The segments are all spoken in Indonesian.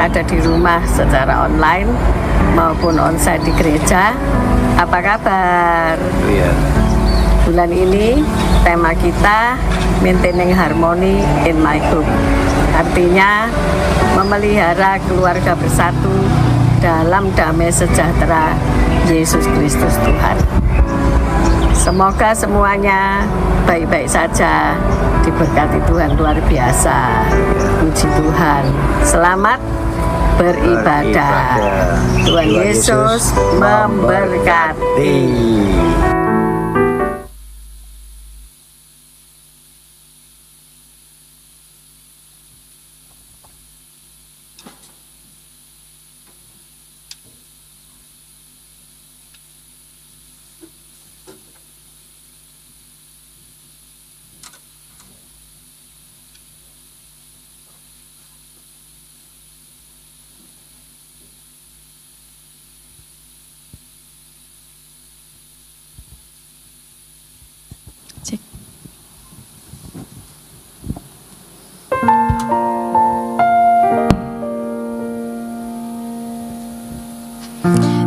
ada di rumah secara online maupun onsite di gereja. Apa kabar? Iya. Bulan ini tema kita Maintaining Harmony in My Home. Artinya memelihara keluarga bersatu dalam damai sejahtera Yesus Kristus Tuhan. Semoga semuanya baik-baik saja, diberkati Tuhan luar biasa. Puji Tuhan. Selamat beribadah. Tuhan Yesus memberkati.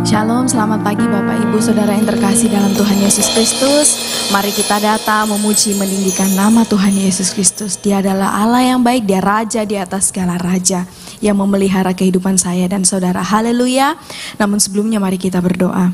Shalom, selamat pagi Bapak Ibu Saudara yang terkasih dalam Tuhan Yesus Kristus. Mari kita datang memuji meninggikan nama Tuhan Yesus Kristus. Dia adalah Allah yang baik, Dia Raja di atas segala raja yang memelihara kehidupan saya dan saudara. Haleluya. Namun sebelumnya mari kita berdoa.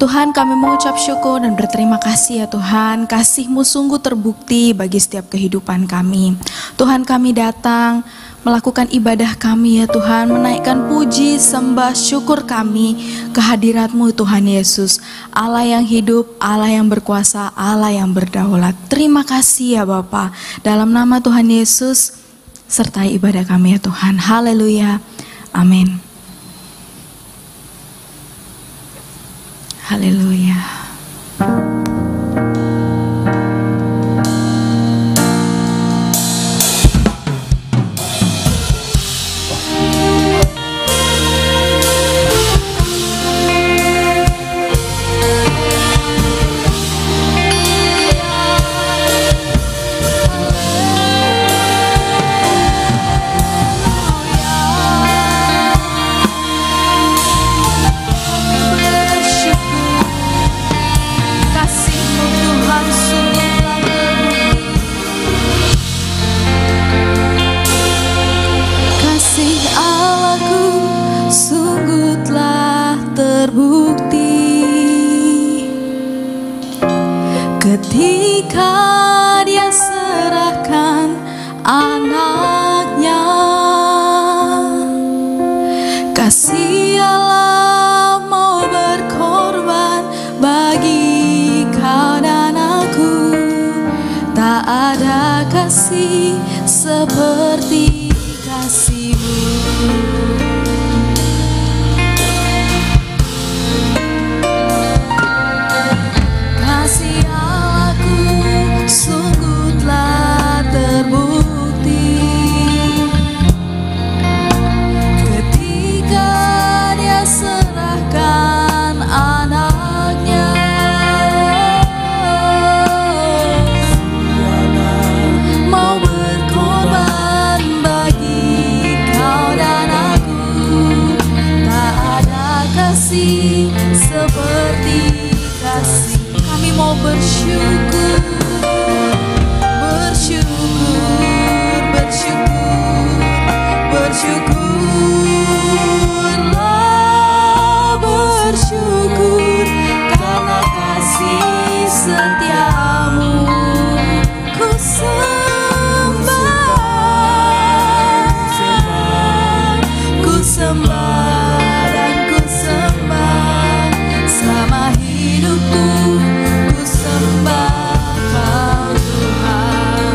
Tuhan, kami mengucap syukur dan berterima kasih ya Tuhan. Kasih-Mu sungguh terbukti bagi setiap kehidupan kami. Tuhan, kami datang melakukan ibadah kami ya Tuhan, menaikkan puji, sembah, syukur kami kehadirat-Mu Tuhan Yesus, Allah yang hidup, Allah yang berkuasa, Allah yang berdaulat. Terima kasih ya Bapa. Dalam nama Tuhan Yesus, sertai ibadah kami ya Tuhan. Haleluya. Amin. Haleluya. Ketika Dia serahkan anaknya, kasih Allah mau berkorban bagi kau dan aku. Tak ada kasih seperti kasih-Mu. Sungguh telah terbukti ketika Dia serahkan anaknya, mau berkorban bagi kau dan aku. Tak ada kasih seperti kasih. Kami mau bersyukur, bersyukurlah, bersyukur karena kasih setia-Mu. Ku sembah dan ku sembah selama hidupku. Ku sembah Kau Tuhan.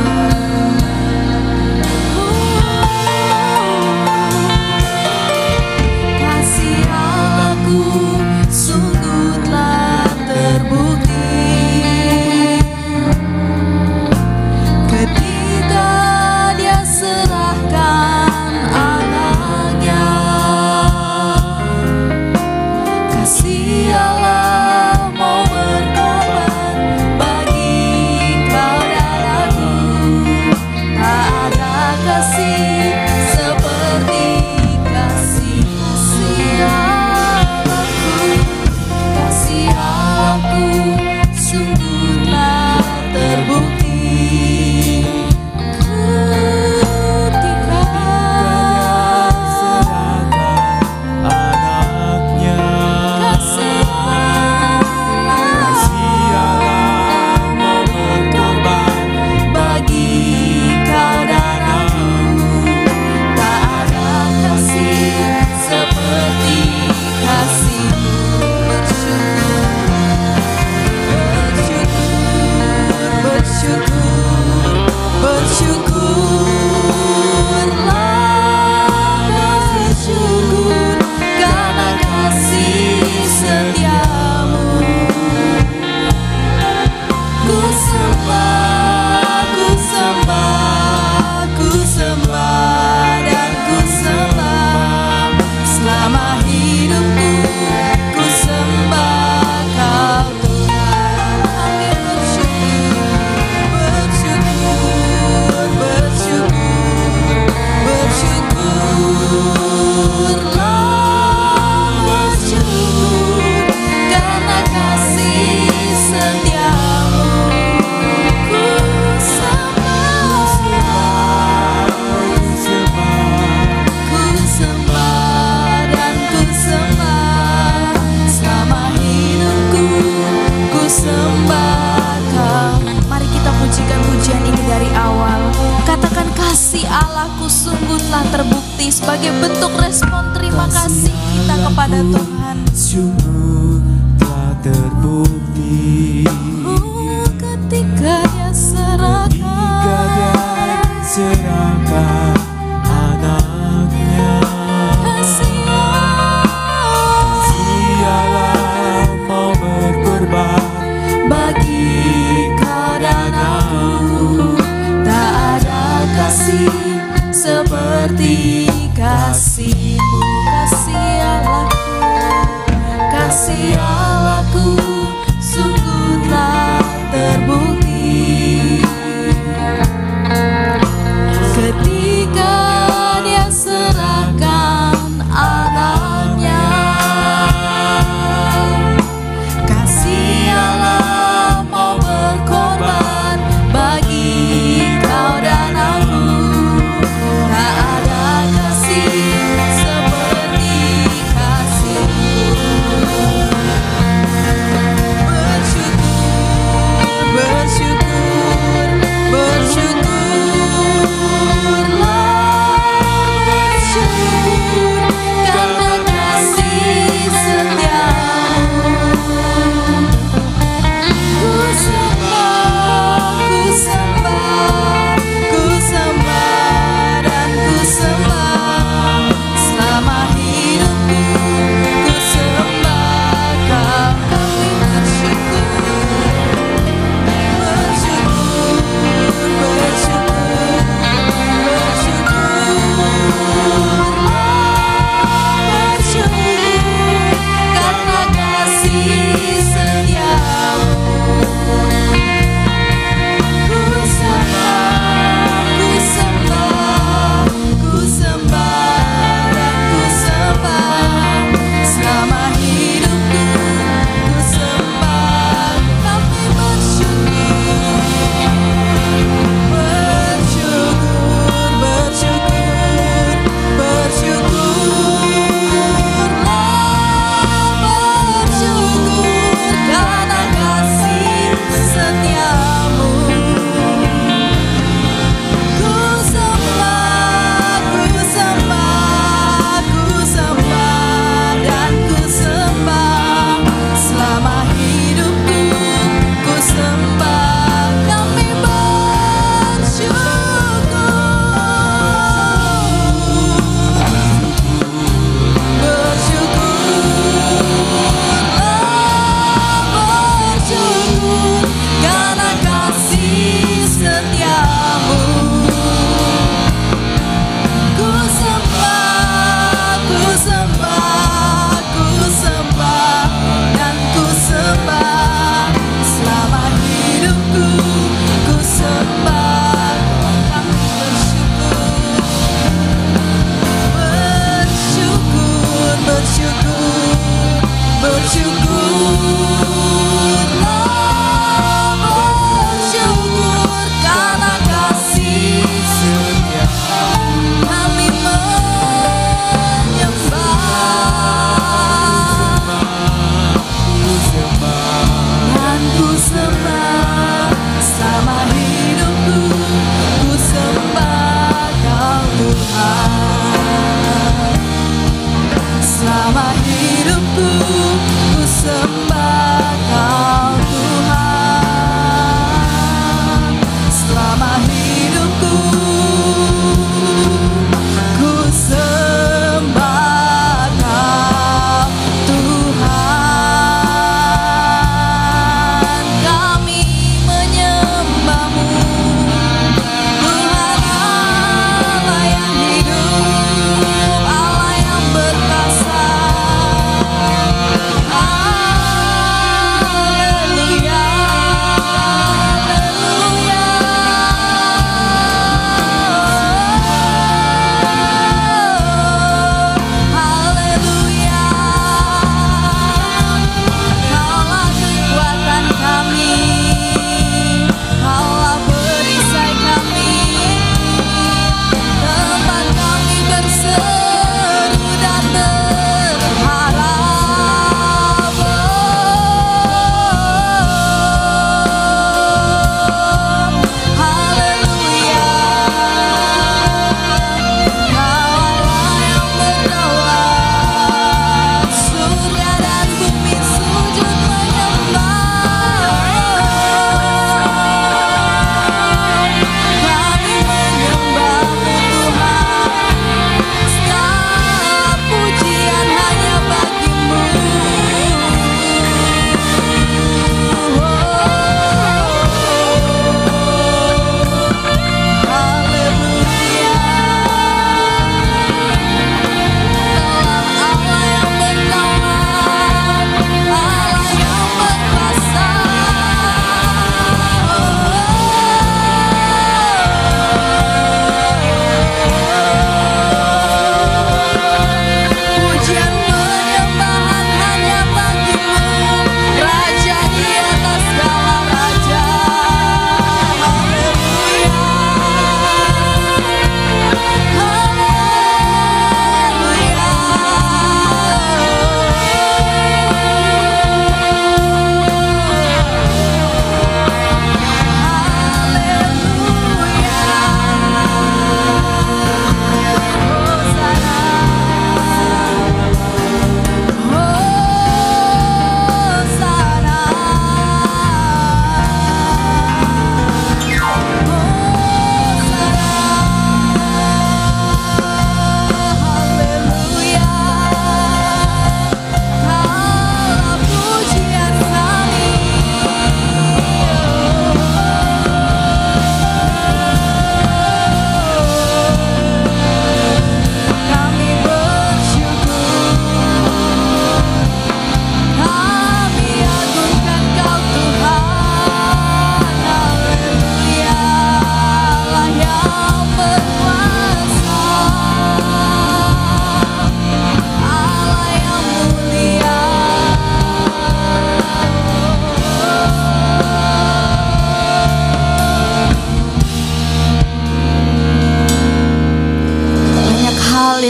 Allahku sungguh telah terbukti sebagai bentuk respon terima kasih kita kepada Tuhan. Sungguh telah terbukti Ketika Dia serahkan anaknya. kasih Allah mau berkorban bagi kau dan aku. Tak ada kasih seperti kasih-Mu, kasih Allahku, kasih Allahku sungguh telah terbukti. Ketika Dia serahkan anaknya, kasih Allah mau berkorban bagi kau dan aku. Tak ada kasih seperti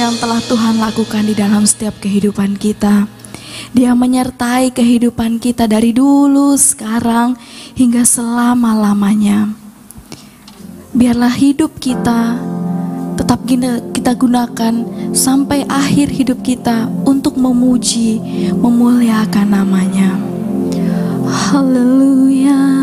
yang telah Tuhan lakukan di dalam setiap kehidupan kita. Dia menyertai kehidupan kita dari dulu, sekarang, hingga selama-lamanya. Biarlah hidup kita tetap kita gunakan sampai akhir hidup kita untuk memuji, memuliakan namanya. Haleluya.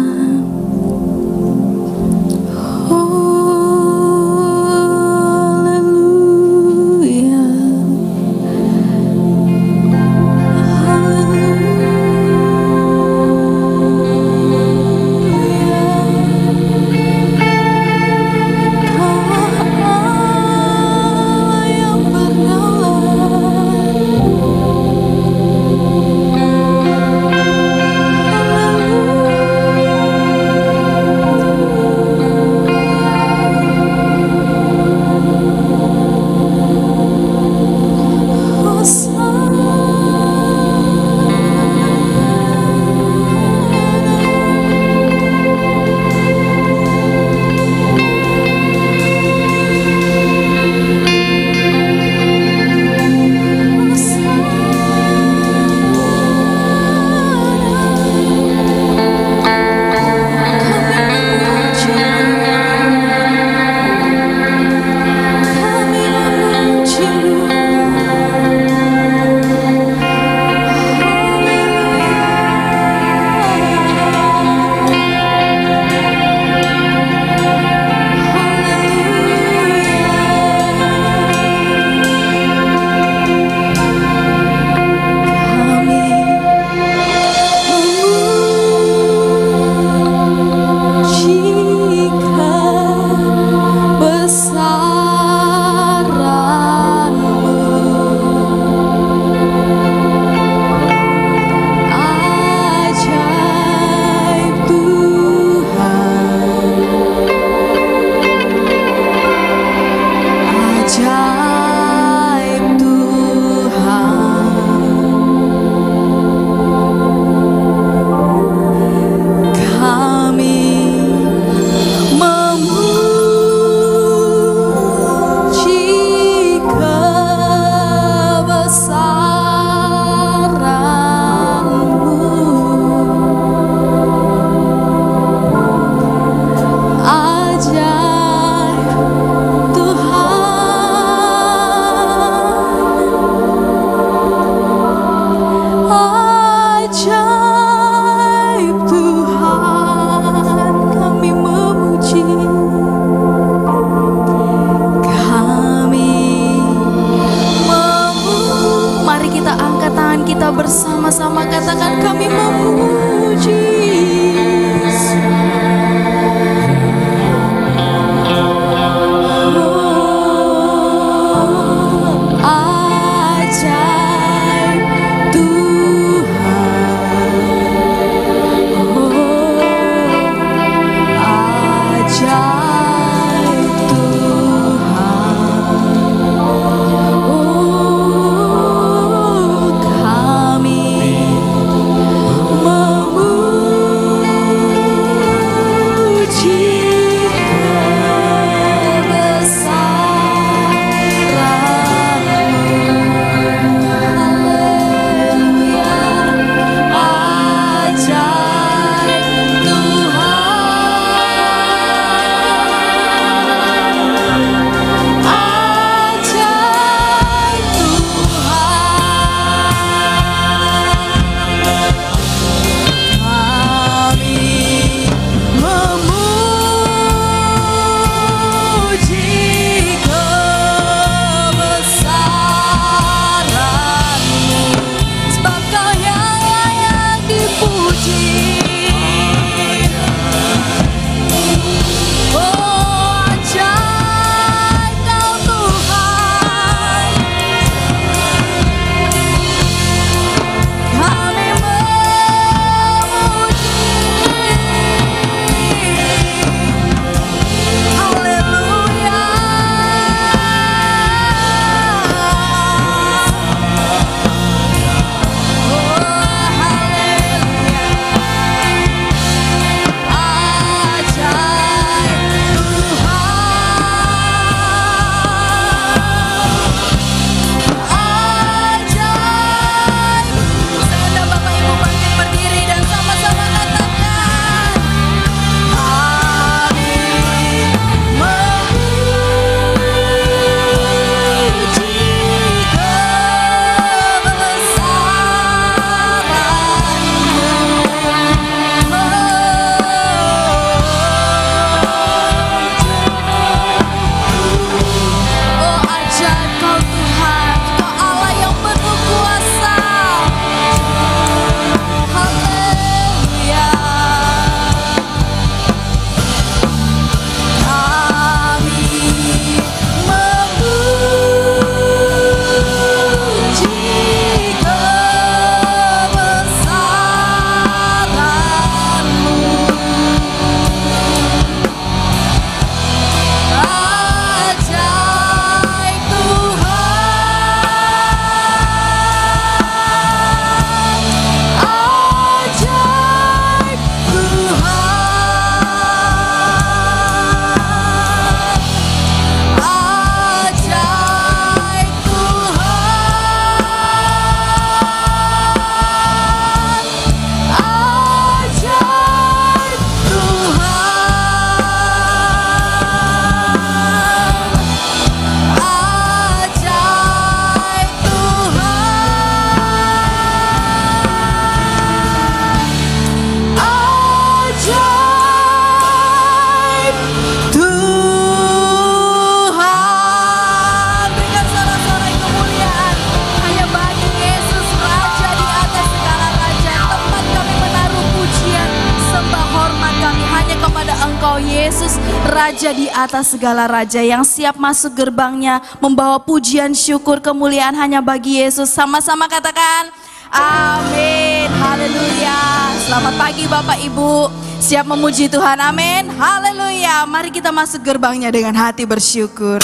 Raja di atas segala raja, yang siap masuk gerbangnya membawa pujian, syukur, kemuliaan hanya bagi Yesus. Sama-sama katakan amin. Haleluya. Selamat pagi Bapak Ibu. Siap memuji Tuhan, amin. Haleluya. Mari kita masuk gerbangnya dengan hati bersyukur.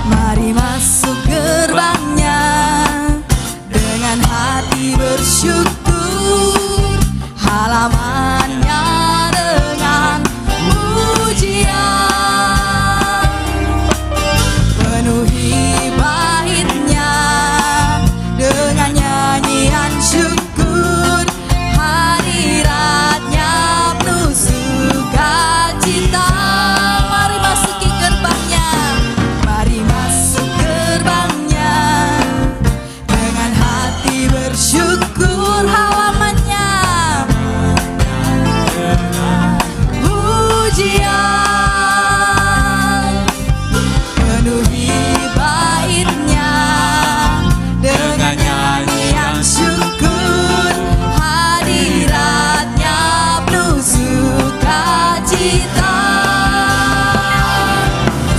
Mari masuk gerbangnya dengan hati bersyukur, halamannya dengan pujian, penuhi baitnya dengan nyanyian syukur, hadiratnya penuh sukacita. Mari masuki gerbangnya, mari masuk gerbangnya dengan hati bersyukur, halamannya pujian, penuhi baitnya dengan nyanyian syukur, hadiratnya penuh sukacita.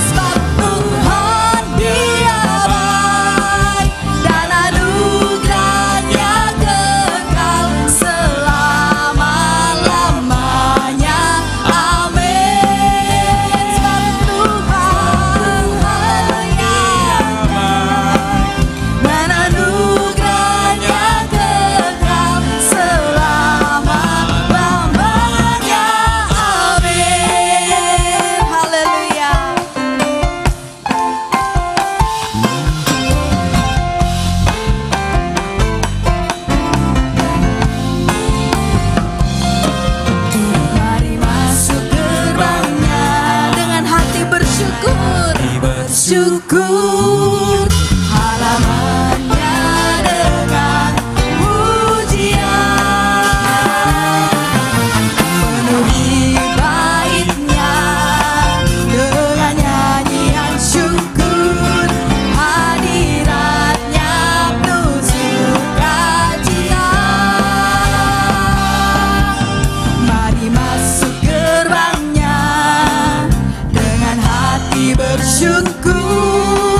Sebab Tuhan Dia baik dan anugerahnya kekal selama-lamanya. Amin. Sebab Tuhan Dia baik dan anugerahnya kekal selama-lamanya. Amin. Haleluya. Mari masuk gerbangnya dengan hati bersyukur, bersyukur, halamannya dengan pujian, penuhi baitnya dengan nyanyian syukur, hadiratnya penuh sukacita. Mari masuk gerbangnya dengan hati bersyukur,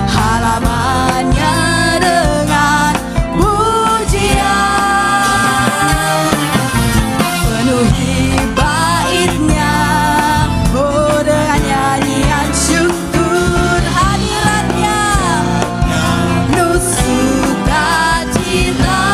halamannya dengan pujian, penuhi baitnya oh dengan nyanyian syukur, hadiratnya penuh sukacita.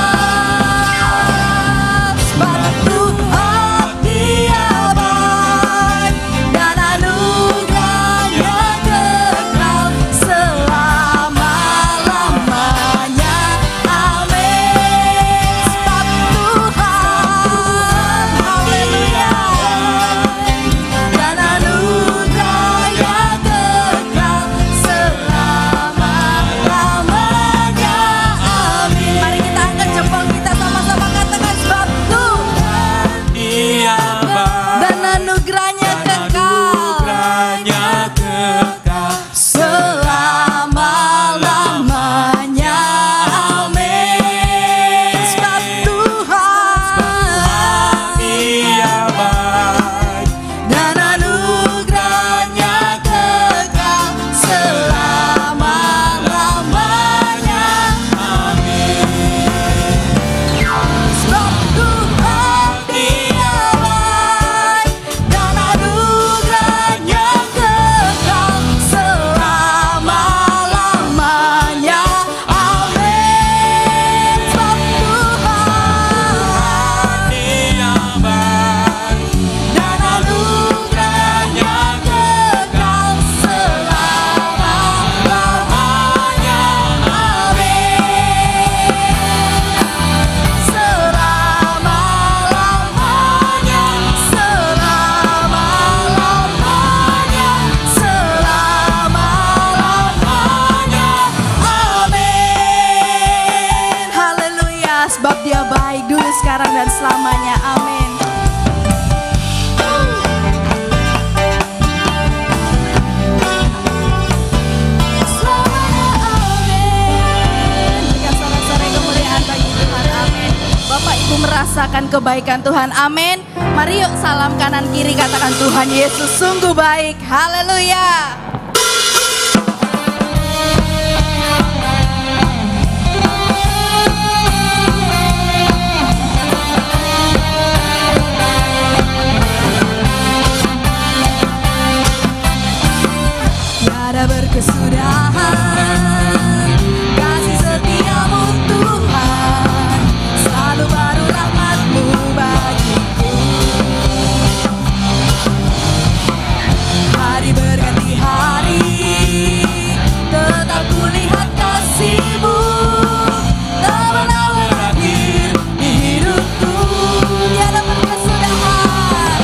Sebab Tuhan Dia baik dan anugerahnya kekal selama-lamanya. Amin. Sebab Tuhan, haleluya, dan anugerahnya kekal selama-lamanya. Amin. Mari kita angkat jempol kita sama-sama katakan sebab Tuhan Dia baik dan anugerahnya kekal anugerahnya kekal selama-lamanya. Amin. Sebab Tuhan Dia baik dan anugerahnya kekal selama-lamanya. Sebab Tuhan Dia baik dan anugerahnya kekal selama-lamanya. Amin. Sebab Tuhan Dia baik dan anugerahnya kekal selama-lamanya. Amin. Selama-lamanya, selama-lamanya, selama-lamanya. Amin. Haleluya. Sebab Dia baik dulu, sekarang, dan selamanya. Amin. merasakan kebaikan Tuhan. Amin. Mari yuk salam kanan kiri, katakan Tuhan Yesus sungguh baik. Haleluya. Tiada berkesudahan kasih setiamu Tuhan, selalu baru rahmat-Mu bagiku. Hari berganti hari, tetap kulihat kasih-Mu, tak pernah berakhir di hidupku. Tiada berkesudahan,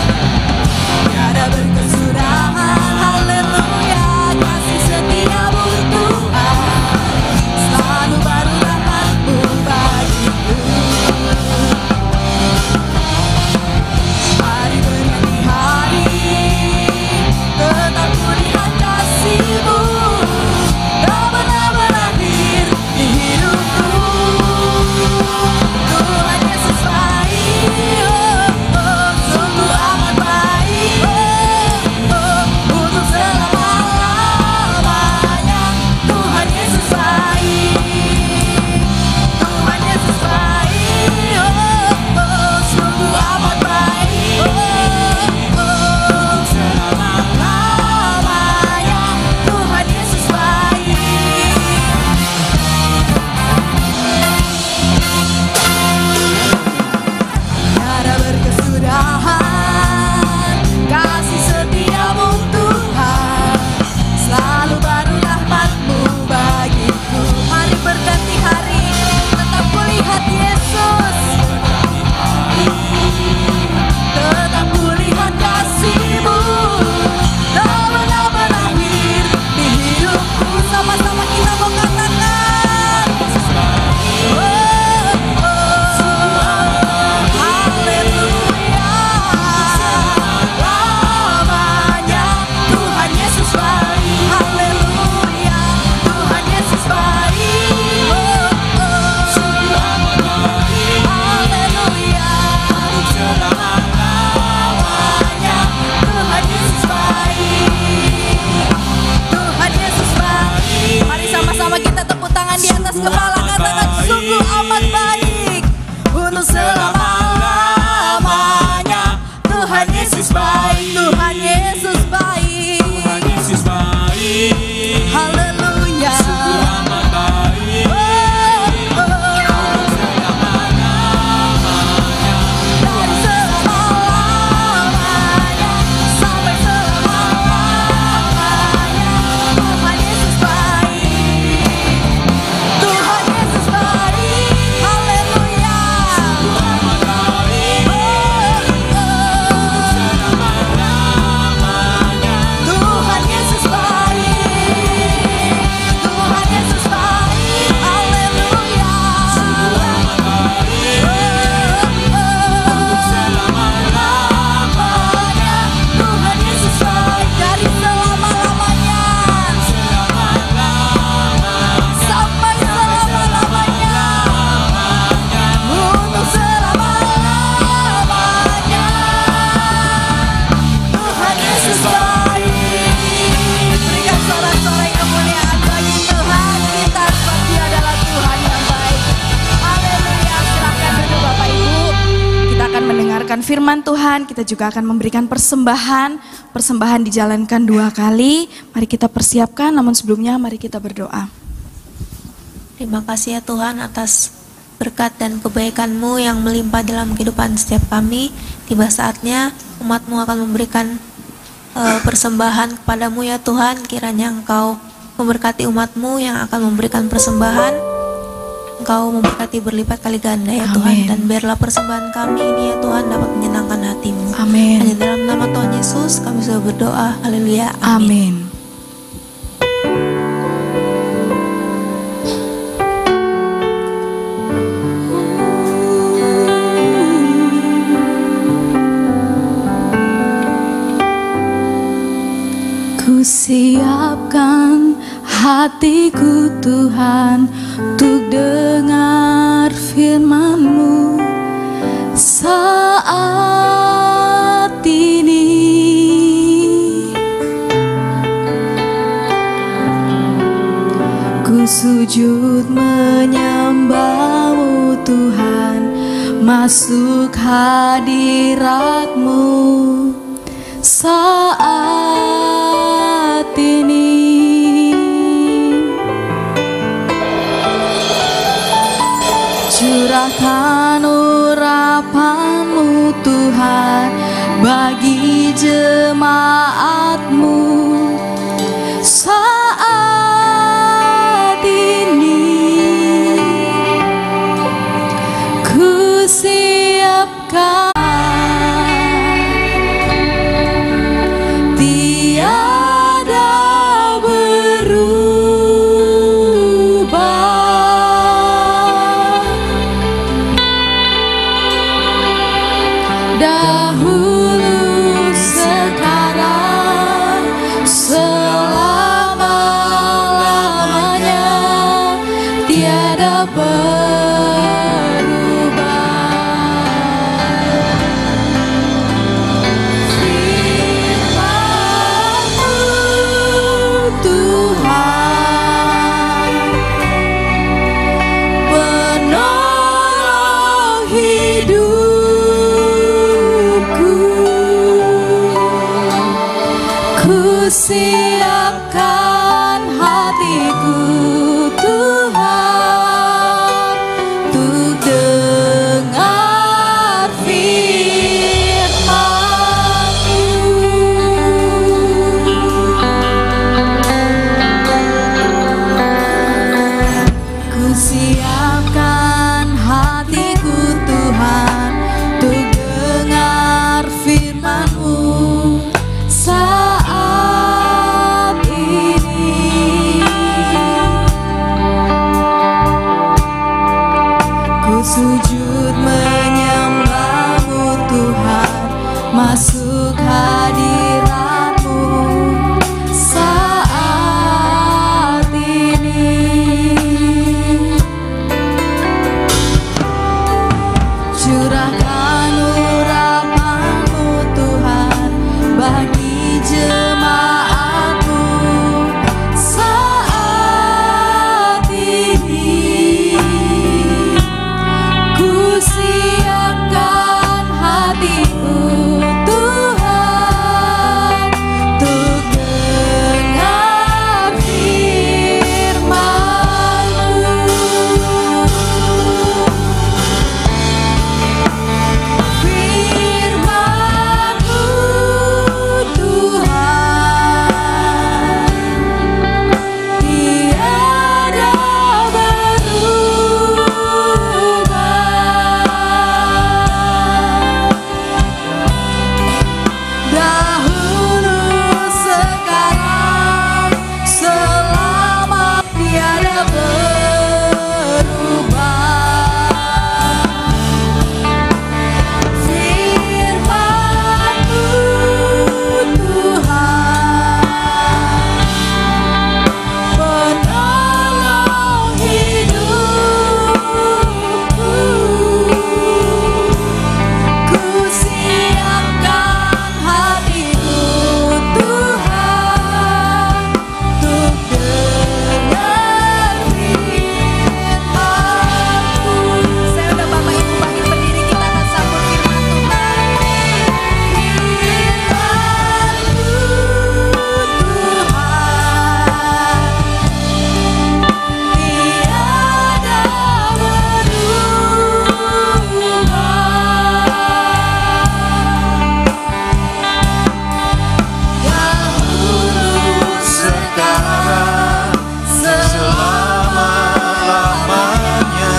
tiada berkesudahan. Haleluya, kasih setiamu Tuhan, selalu baru rahmat-Mu bagiku. Hari berganti hari, tetap kulihat kasih-Mu, tak pernah berakhir di hidupku. Tuhan Yesus baik, sungguh amat baik, untuk selama-lamanya. Tuhan Yesus baik, Tuhan Yesus baik, sungguh amat baik, untuk selama-lamanya. Tuhan Yesus baik. Tiada berkesudahan kasih setiamu Tuhan, selalu baru rahmat-Mu bagiku. Hari berganti hari, tetap kulihat Yesus, tetap kulihat kasih-Mu, tak pernah berakhir di hidupku. Sama-sama kita mau katakan, haleluya, lamanya Tuhan Yesus baik. Haleluya, Tuhan Yesus baik. Haleluya, selama-lamanya Tuhan Yesus baik. Tuhan Yesus baik. Mari sama-sama kita tepuk tangan di atas kepala, katakan sungguh amat baik, untuk selama-lamanya. Tuhan Yesus baik, Tuhan Yesus baik. Tuhan Yesus baik, Haleluya. sungguh amat baik, Dari selama-lamanya sampai selama-lamanya. Tuhan Yesus baik, Tuhan Yesus baik. Haleluya. Tuhan Yesus baik, Tuhan Yesus baik. Haleluya. Tuhan Yesus baik, dari selama-lamanya sampai selama-lamanya, untuk selama-lamanya. Tuhan Yesus baik. Berikan sorak-sorai kemuliaan bagi Tuhan kita, sebab Dia adalah Tuhan yang baik. Haleluya. Silakan duduk Bapak Ibu. Kita akan mendengarkan firman Tuhan. Kita juga akan memberikan persembahan. Persembahan dijalankan 2 kali. Mari kita persiapkan. Namun sebelumnya mari kita berdoa. Terima kasih ya Tuhan atas berkat dan kebaikan-Mu yang melimpah dalam kehidupan setiap kami. Tiba saatnya umat-Mu akan memberikan persembahan kepadamu ya Tuhan. Kiranya Engkau memberkati umat-Mu yang akan memberikan persembahan. Engkau memberkati berlipat kali ganda ya Tuhan. Amin. Dan biarlah persembahan kami ini ya Tuhan dapat menyenangkan hati-Mu. Amin. Hanya dalam nama Tuhan Yesus kami sudah berdoa. Haleluya. Amin. Amin. Ku siapkan hatiku Tuhan untuk dengar firman-Mu. sujud menyembah-Mu Tuhan, masuk hadirat-Mu saat ini. Curahkan urapan-Mu Tuhan bagi jemaat-Mu saat ini. Ku siapkan tiada berubah, dahulu sekarang selama-lamanya tiada firman-Mu Tuhan, penolong hidupku. Ku siapkan hatiku Tuhan untuk dengar firman-Mu. Ku siapkan hatiku Tuhan untuk dengar firman-Mu saat ini. Ku sujud menyembah-Mu Tuhan, masuk hadirat-Mu saat ini. Curahkan urapan-Mu Tuhan bagi jemaat-Mu saat ini. Ku siapkan hatiku Tuhan untuk dengar firman-Mu. Firman-Mu Tuhan, tiada berubah, dahulu sekarang selama tiada berubah. Firman-Mu Tuhan, penolong hidupku. Ku siapkan hatiku Tuhan untuk dengar firman-Mu. Saya udah Bapak Ibu bangkit berdiri, kita akan sambut firman Tuhan. Firman-Mu Tuhan, tiada berubah, dahulu sekarang selama-lamanya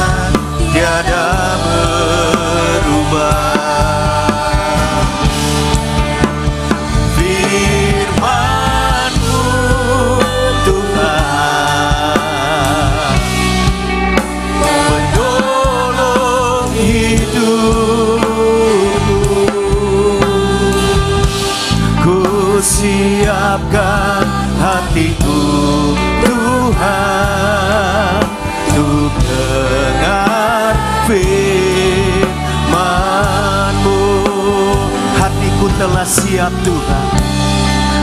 tiada berubah. Firman-Mu Tuhan, penolong hidupku. Ku siapkan hatiku Tuhan untuk dengar firman-Mu. Hatiku telah siap Tuhan,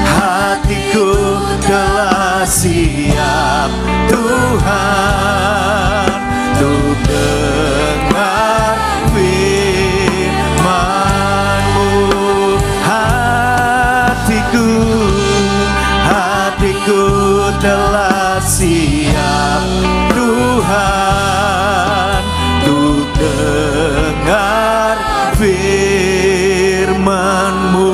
hatiku telah siap Tuhan. Tuhan, untuk dengar firman-Mu. Hatiku telah siap Tuhan, untuk dengar firman-Mu.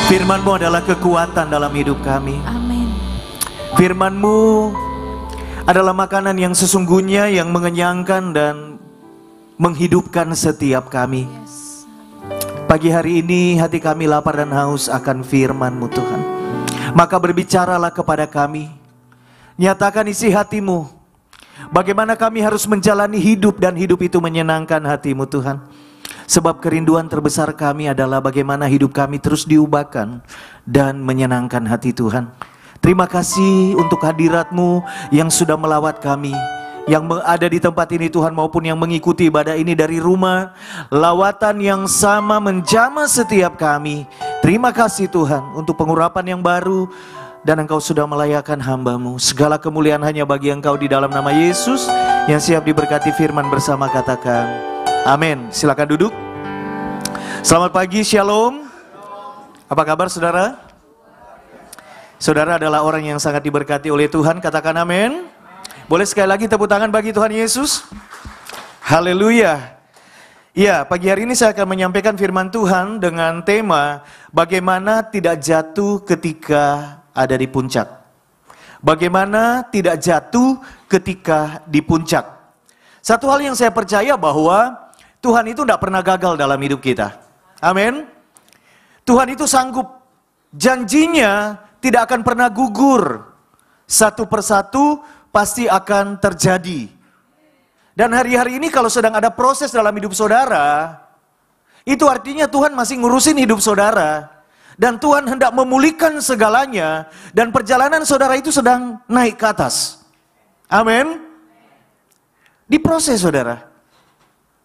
Firman-Mu adalah kekuatan dalam hidup kami. Amin. Firman-Mu adalah makanan yang sesungguhnya, yang mengenyangkan dan menghidupkan setiap kami. Pagi hari ini hati kami lapar dan haus akan firman-Mu Tuhan. Maka berbicaralah kepada kami. Nyatakan isi hati-Mu. Bagaimana kami harus menjalani hidup dan hidup itu menyenangkan hati-Mu Tuhan. Sebab kerinduan terbesar kami adalah bagaimana hidup kami terus diubahkan dan menyenangkan hati Tuhan. Terima kasih untuk hadirat-Mu yang sudah melawat kami, yang ada di tempat ini Tuhan, maupun yang mengikuti ibadah ini dari rumah. Lawatan yang sama menjamah setiap kami. Terima kasih Tuhan untuk pengurapan yang baru, dan Engkau sudah melayakan hamba-Mu. Segala kemuliaan hanya bagi Engkau di dalam nama Yesus yang siap diberkati firman bersama, katakan amin. Silakan duduk. Selamat pagi, shalom. Apa kabar saudara? Saudara adalah orang yang sangat diberkati oleh Tuhan, katakan amin. Boleh sekali lagi tepuk tangan bagi Tuhan Yesus. Haleluya. Ya, pagi hari ini saya akan menyampaikan firman Tuhan dengan tema bagaimana tidak jatuh ketika ada di puncak. Bagaimana tidak jatuh ketika di puncak. Satu hal yang saya percaya bahwa Tuhan itu tidak pernah gagal dalam hidup kita. Amin. Tuhan itu sanggup. Janjinya tidak akan pernah gugur. Satu persatu pasti akan terjadi. Dan hari-hari ini kalau sedang ada proses dalam hidup saudara, itu artinya Tuhan masih ngurusin hidup saudara. Dan Tuhan hendak memulihkan segalanya. Dan perjalanan saudara itu sedang naik ke atas. Amin. Diproses saudara.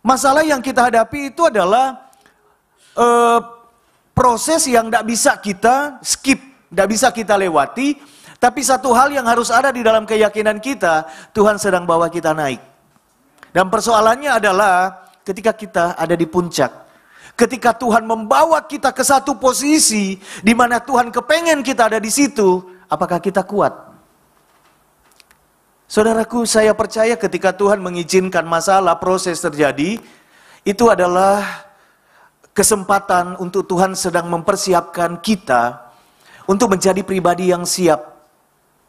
Masalah yang kita hadapi itu adalah proses yang tidak bisa kita skip, tidak bisa kita lewati. Tapi satu hal yang harus ada di dalam keyakinan kita, Tuhan sedang bawa kita naik. Dan persoalannya adalah ketika kita ada di puncak. Ketika Tuhan membawa kita ke satu posisi di mana Tuhan kepengen kita ada di situ, apakah kita kuat? Saudaraku, saya percaya ketika Tuhan mengizinkan masalah, proses terjadi, itu adalah kesempatan untuk Tuhan sedang mempersiapkan kita untuk menjadi pribadi yang siap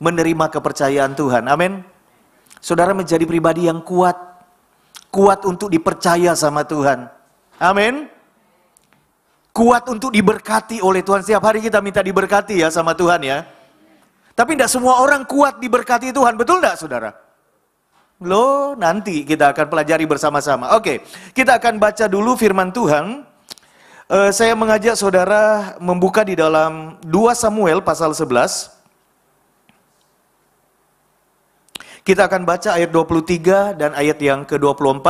menerima kepercayaan Tuhan. Amin. Saudara menjadi pribadi yang kuat, kuat untuk dipercaya sama Tuhan. Amin. Kuat untuk diberkati oleh Tuhan. Setiap hari kita minta diberkati ya sama Tuhan ya. Tapi tidak semua orang kuat diberkati Tuhan, betul tidak saudara? Loh, nanti kita akan pelajari bersama-sama. Oke, kita akan baca dulu firman Tuhan. Saya mengajak saudara membuka di dalam 2 Samuel pasal 11. Kita akan baca ayat 23 dan ayat yang ke-24.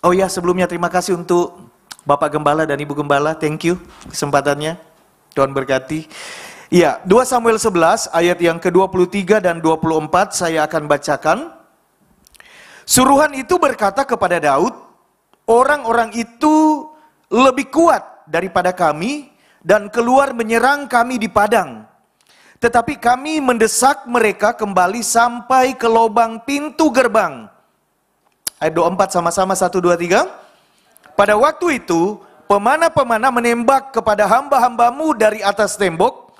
Oh ya, sebelumnya terima kasih untuk Bapak Gembala dan Ibu Gembala. Thank you kesempatannya. Tuhan berkati. Ya, 2 Samuel 11 ayat yang ke-23 dan 24 saya akan bacakan. Suruhan itu berkata kepada Daud, orang-orang itu lebih kuat daripada kami dan keluar menyerang kami di padang. Tetapi kami mendesak mereka kembali sampai ke lubang pintu gerbang. Ayat 24 sama-sama 1, 2, 3. Pada waktu itu pemanah-pemanah menembak kepada hamba-hambamu dari atas tembok,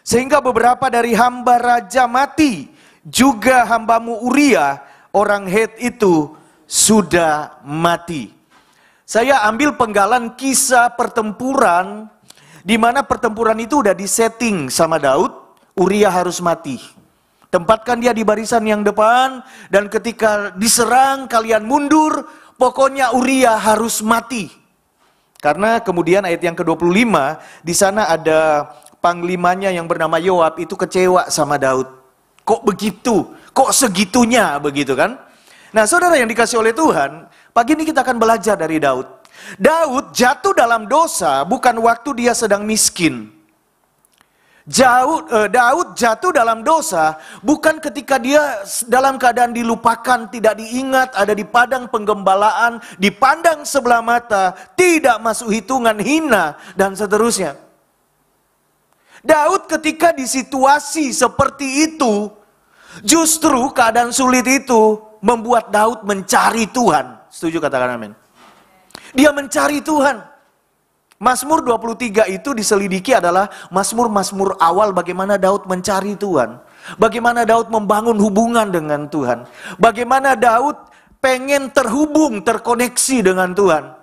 sehingga beberapa dari hamba raja mati. Juga hambamu Uria, orang Het itu sudah mati. Saya ambil penggalan kisah pertempuran, di mana pertempuran itu udah disetting sama Daud. Uria harus mati. Tempatkan dia di barisan yang depan, dan ketika diserang kalian mundur, pokoknya Uria harus mati. Karena kemudian ayat yang ke-25, di sana ada panglimanya yang bernama Yoab, itu kecewa sama Daud. Kok begitu? Kok segitunya begitu kan? Nah saudara yang dikasih oleh Tuhan, pagi ini kita akan belajar dari Daud. Daud jatuh dalam dosa bukan waktu dia sedang miskin. Daud jatuh dalam dosa bukan ketika dia dalam keadaan dilupakan, tidak diingat, ada di padang penggembalaan, dipandang sebelah mata, tidak masuk hitungan, hina, dan seterusnya. Daud ketika di situasi seperti itu, justru keadaan sulit itu membuat Daud mencari Tuhan. Setuju, katakan amin. Dia mencari Tuhan. Mazmur 23 itu diselidiki adalah mazmur-mazmur awal bagaimana Daud mencari Tuhan. Bagaimana Daud membangun hubungan dengan Tuhan. Bagaimana Daud pengen terhubung, terkoneksi dengan Tuhan.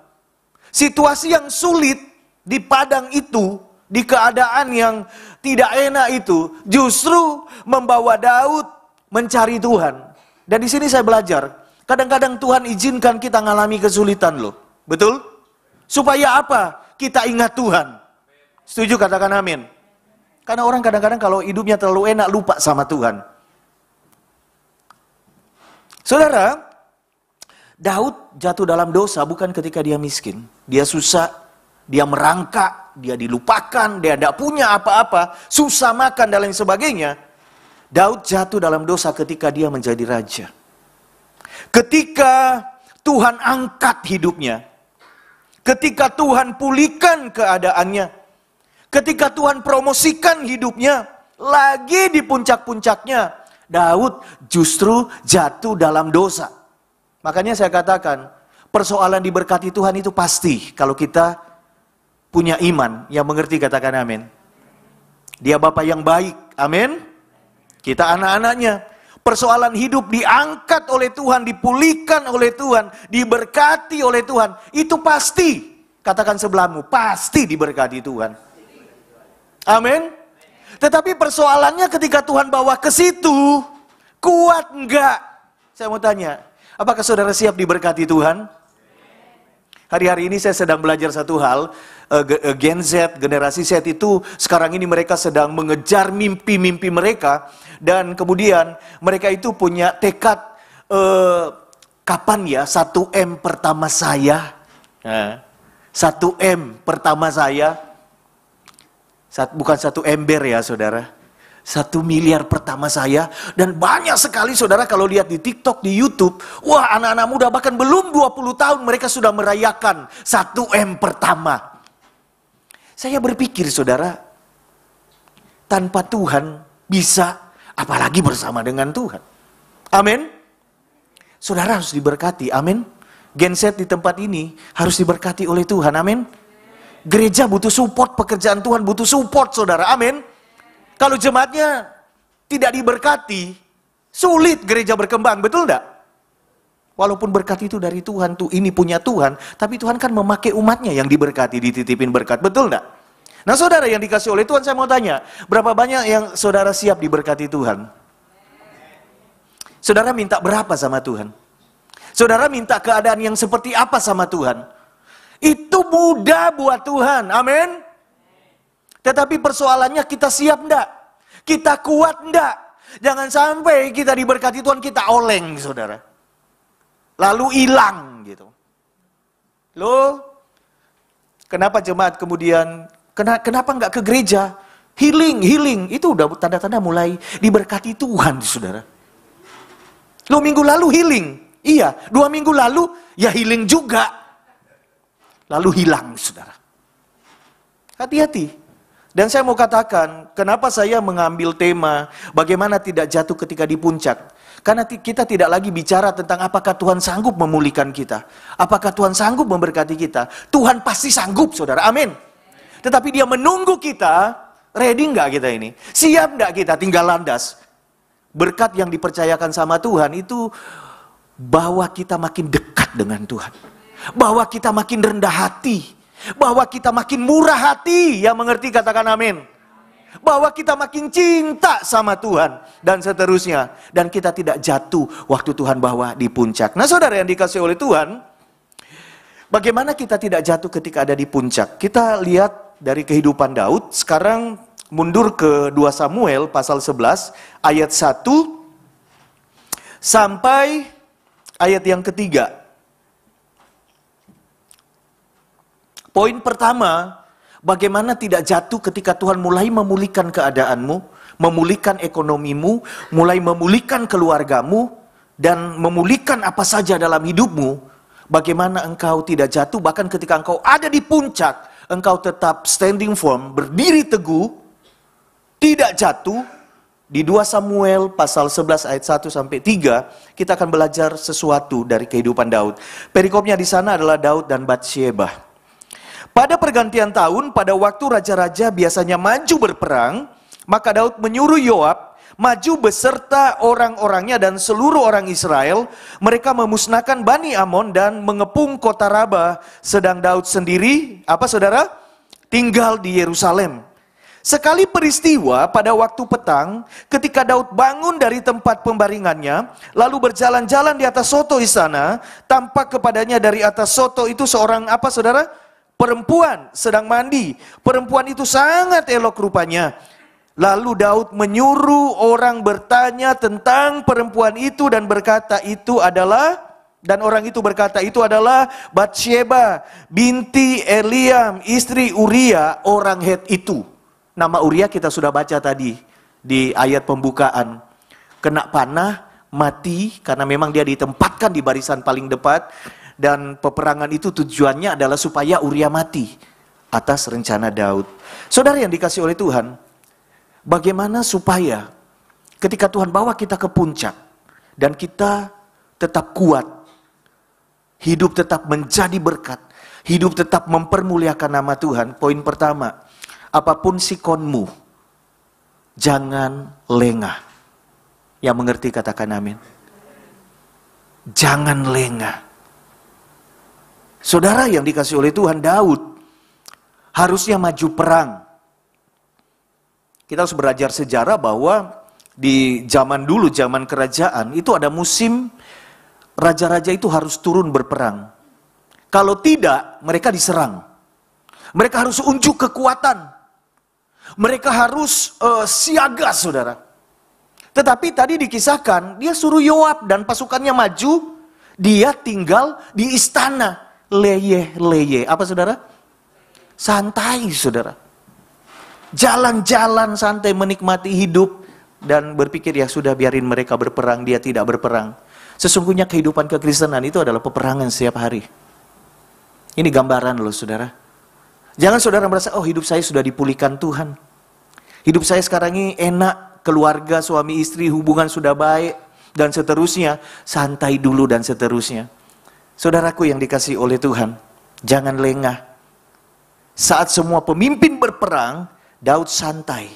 Situasi yang sulit di padang itu, di keadaan yang tidak enak itu, justru membawa Daud mencari Tuhan. Dan di sini saya belajar, kadang-kadang Tuhan izinkan kita mengalami kesulitan loh. Betul? Supaya apa? Kita ingat Tuhan. Setuju, katakan amin. Karena orang kadang-kadang kalau hidupnya terlalu enak lupa sama Tuhan. Saudara, Daud jatuh dalam dosa bukan ketika dia miskin. Dia susah, dia merangkak, dia dilupakan, dia tidak punya apa-apa, susah makan dan lain sebagainya. Daud jatuh dalam dosa ketika dia menjadi raja. Ketika Tuhan angkat hidupnya. Ketika Tuhan pulihkan keadaannya, ketika Tuhan promosikan hidupnya, lagi di puncak-puncaknya, Daud justru jatuh dalam dosa. Makanya saya katakan, persoalan diberkati Tuhan itu pasti kalau kita punya iman yang mengerti, katakan amin. Dia Bapa yang baik, amin. Kita anak-anaknya. Persoalan hidup diangkat oleh Tuhan, dipulihkan oleh Tuhan, diberkati oleh Tuhan. Itu pasti, katakan sebelahmu, pasti diberkati Tuhan. Amin. Tetapi persoalannya ketika Tuhan bawa ke situ, kuat enggak? Saya mau tanya, apakah saudara siap diberkati Tuhan? Hari-hari ini saya sedang belajar satu hal, Gen Z, generasi Z itu sekarang ini mereka sedang mengejar mimpi-mimpi mereka. Dan kemudian mereka itu punya tekad, kapan ya 1M pertama saya? 1M pertama saya. Bukan 1 ember ya saudara. 1 miliar pertama saya. Dan banyak sekali saudara kalau lihat di TikTok, di YouTube. Wah, anak-anak muda bahkan belum 20 tahun mereka sudah merayakan 1M pertama. Saya berpikir saudara, tanpa Tuhan bisa, apalagi bersama dengan Tuhan. Amin. Saudara harus diberkati, amin. Gen Z di tempat ini harus diberkati oleh Tuhan, amin. Gereja butuh support, pekerjaan Tuhan butuh support saudara, amin. Kalau jemaatnya tidak diberkati, sulit gereja berkembang, betul enggak? Walaupun berkat itu dari Tuhan, tuh ini punya Tuhan, tapi Tuhan kan memakai umatnya yang diberkati, dititipin berkat, betul enggak? Nah saudara yang dikasih oleh Tuhan, saya mau tanya, berapa banyak yang saudara siap diberkati Tuhan? Saudara minta berapa sama Tuhan? Saudara minta keadaan yang seperti apa sama Tuhan? Itu mudah buat Tuhan, amin. Tetapi persoalannya kita siap enggak? Kita kuat enggak? Jangan sampai kita diberkati Tuhan, kita oleng saudara. Lalu hilang gitu. Loh, kenapa jemaat kemudian, kenapa enggak ke gereja? Healing, itu udah tanda-tanda mulai diberkati Tuhan saudara. Loh, minggu lalu healing, iya. 2 minggu lalu ya healing juga. Lalu hilang saudara. Hati-hati. Dan saya mau katakan, kenapa saya mengambil tema bagaimana tidak jatuh ketika di puncak. Karena kita tidak lagi bicara tentang apakah Tuhan sanggup memulihkan kita. Apakah Tuhan sanggup memberkati kita. Tuhan pasti sanggup saudara, amin. Tetapi dia menunggu kita, ready nggak kita ini? Siap nggak kita tinggal landas? Berkat yang dipercayakan sama Tuhan itu bahwa kita makin dekat dengan Tuhan. Bahwa kita makin rendah hati. Bahwa kita makin murah hati, yang mengerti katakan amin. Bahwa kita makin cinta sama Tuhan dan seterusnya. Dan kita tidak jatuh waktu Tuhan bawa di puncak. Nah saudara yang dikasih oleh Tuhan, bagaimana kita tidak jatuh ketika ada di puncak? Kita lihat dari kehidupan Daud. Sekarang mundur ke 2 Samuel pasal 11 ayat 1 sampai ayat yang ketiga. Poin pertama, Bagaimana tidak jatuh ketika Tuhan mulai memulihkan keadaanmu, memulihkan ekonomimu, mulai memulihkan keluargamu, dan memulihkan apa saja dalam hidupmu. Bagaimana engkau tidak jatuh, bahkan ketika engkau ada di puncak, engkau tetap standing firm, berdiri teguh, tidak jatuh. Di 2 Samuel pasal 11 ayat 1 sampai 3, kita akan belajar sesuatu dari kehidupan Daud. Perikopnya di sana adalah Daud dan Batsyeba. Pada pergantian tahun, pada waktu raja-raja biasanya maju berperang, maka Daud menyuruh Yoab maju beserta orang-orangnya dan seluruh orang Israel. Mereka memusnahkan Bani Amon dan mengepung kota Raba. Sedang Daud sendiri, apa saudara? Tinggal di Yerusalem. Sekali peristiwa pada waktu petang, ketika Daud bangun dari tempat pembaringannya, lalu berjalan-jalan di atas soto istana, tampak kepadanya dari atas soto itu seorang apa saudara? Perempuan sedang mandi. Perempuan itu sangat elok rupanya. Lalu Daud menyuruh orang bertanya tentang perempuan itu dan berkata orang itu berkata itu adalah Batsyeba binti Eliam, istri Uria orang Het itu. Nama Uria kita sudah baca tadi di ayat pembukaan. Kena panah, mati karena memang dia ditempatkan di barisan paling depan. Dan peperangan itu tujuannya adalah supaya Uria mati atas rencana Daud. Saudara yang dikasih oleh Tuhan, bagaimana supaya ketika Tuhan bawa kita ke puncak dan kita tetap kuat, hidup tetap menjadi berkat, hidup tetap mempermuliakan nama Tuhan. Poin pertama, apapun sikonmu, jangan lengah. Yang mengerti katakan amin. Jangan lengah. Saudara yang dikasih oleh Tuhan, Daud harusnya maju perang. Kita harus belajar sejarah bahwa di zaman dulu, zaman kerajaan, itu ada musim raja-raja itu harus turun berperang. Kalau tidak, mereka diserang. Mereka harus unjuk kekuatan. Mereka harus siaga, saudara. Tetapi tadi dikisahkan, dia suruh Yoab dan pasukannya maju, dia tinggal di istana. Leye. Apa saudara? Santai, saudara. Jalan-jalan santai, menikmati hidup. Dan berpikir, ya sudah biarin mereka berperang, dia tidak berperang. Sesungguhnya kehidupan kekristenan itu adalah peperangan setiap hari. Ini gambaran loh, saudara. Jangan saudara merasa, oh hidup saya sudah dipulihkan Tuhan. Hidup saya sekarang ini enak, keluarga, suami istri, hubungan sudah baik, dan seterusnya. Santai dulu dan seterusnya. Saudaraku yang dikasih oleh Tuhan, jangan lengah. Saat semua pemimpin berperang, Daud santai.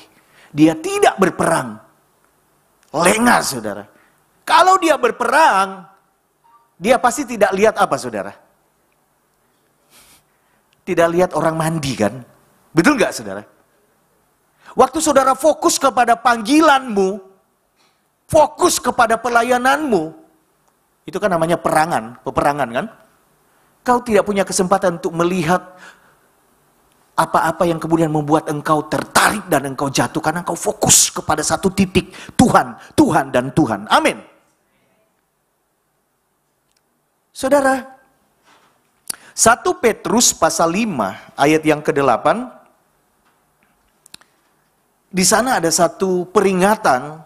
Dia tidak berperang. Lengah, saudara. Kalau dia berperang, dia pasti tidak lihat apa, saudara? Tidak lihat orang mandi, kan? Betul nggak, saudara? Waktu saudara fokus kepada panggilanmu, fokus kepada pelayananmu, itu kan namanya peperangan kan? Kau tidak punya kesempatan untuk melihat apa-apa yang kemudian membuat engkau tertarik dan engkau jatuh, karena engkau fokus kepada satu titik, Tuhan, Tuhan, dan Tuhan. Amin. Saudara, 1 Petrus pasal 5 ayat yang ke-8, di sana ada satu peringatan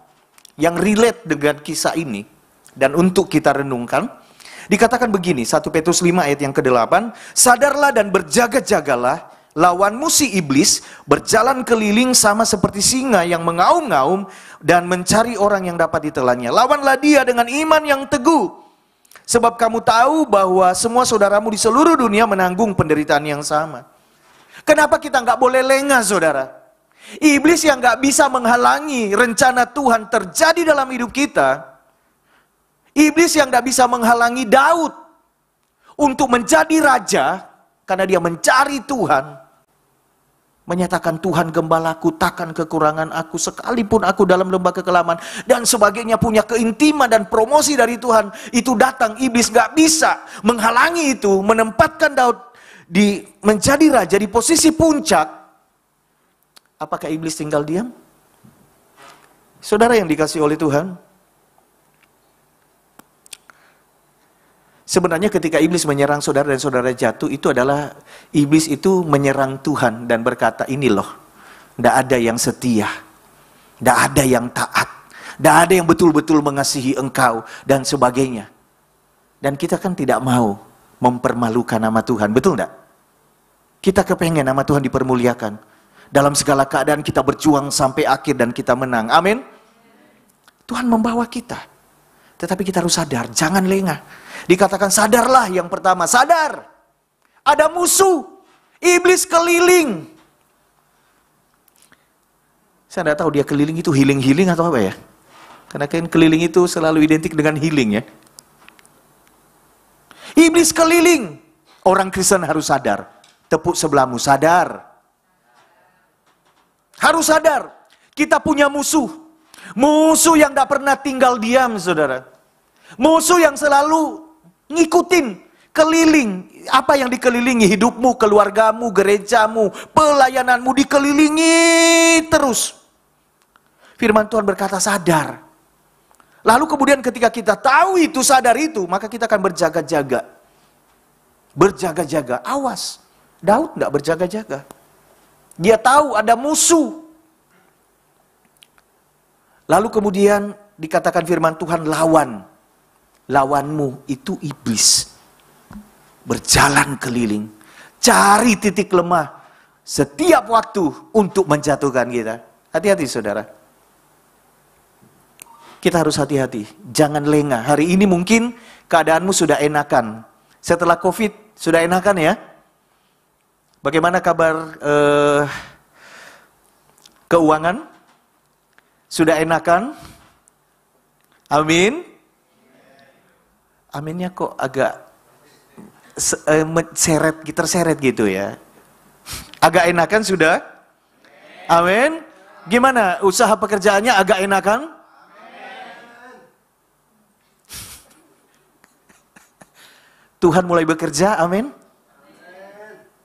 yang relate dengan kisah ini. Dan untuk kita renungkan, dikatakan begini, 1 Petrus 5 ayat yang ke-8, sadarlah dan berjaga-jagalah, lawanmu si iblis berjalan keliling sama seperti singa yang mengaum-ngaum dan mencari orang yang dapat ditelannya. Lawanlah dia dengan iman yang teguh, sebab kamu tahu bahwa semua saudaramu di seluruh dunia menanggung penderitaan yang sama. Kenapa kita nggak boleh lengah, saudara? Iblis yang nggak bisa menghalangi rencana Tuhan terjadi dalam hidup kita. Iblis yang tidak bisa menghalangi Daud untuk menjadi raja, karena dia mencari Tuhan. Menyatakan, Tuhan gembalaku, takkan kekurangan aku, sekalipun aku dalam lembah kekelaman, dan sebagainya, punya keintiman dan promosi dari Tuhan. Itu datang, iblis gak bisa menghalangi itu, menempatkan Daud menjadi raja di posisi puncak. Apakah iblis tinggal diam? Saudara yang dikasih oleh Tuhan, Sebenarnya ketika iblis menyerang saudara dan saudara jatuh, itu adalah iblis itu menyerang Tuhan dan berkata, ini loh, tidak ada yang setia, tidak ada yang taat, tidak ada yang betul-betul mengasihi engkau, dan sebagainya. Dan kita kan tidak mau mempermalukan nama Tuhan, betul tidak? Kita kepengen nama Tuhan dipermuliakan. Dalam segala keadaan kita berjuang sampai akhir dan kita menang, amin. Tuhan membawa kita, tetapi kita harus sadar, jangan lengah. Dikatakan sadarlah, yang pertama, sadar. Ada musuh, iblis keliling. Saya tidak tahu dia keliling itu healing atau apa ya. Karena kan keliling itu selalu identik dengan healing ya. Iblis keliling. Orang Kristen harus sadar. Tepuk sebelahmu, sadar. Harus sadar. Kita punya musuh. Musuh yang tidak pernah tinggal diam, saudara. Musuh yang selalu ngikutin, keliling. Apa yang dikelilingi? Hidupmu, keluargamu, gerejamu, pelayananmu dikelilingi terus. Firman Tuhan berkata sadar. Lalu kemudian ketika kita tahu itu, sadar itu, maka kita akan berjaga-jaga. Berjaga-jaga, awas. Daud tidak berjaga-jaga. Dia tahu ada musuh. Lalu kemudian dikatakan firman Tuhan, lawan. Lawanmu itu iblis. Berjalan keliling. Cari titik lemah. Setiap waktu untuk menjatuhkan kita. Hati-hati saudara. Kita harus hati-hati. Jangan lengah. Hari ini mungkin keadaanmu sudah enakan. Setelah COVID sudah enakan ya. Bagaimana kabar keuangan? Sudah enakan? Amin. Aminnya kok agak terseret gitu ya. Agak enakan sudah? Amin. Gimana usaha pekerjaannya, agak enakan? Tuhan mulai bekerja, amin.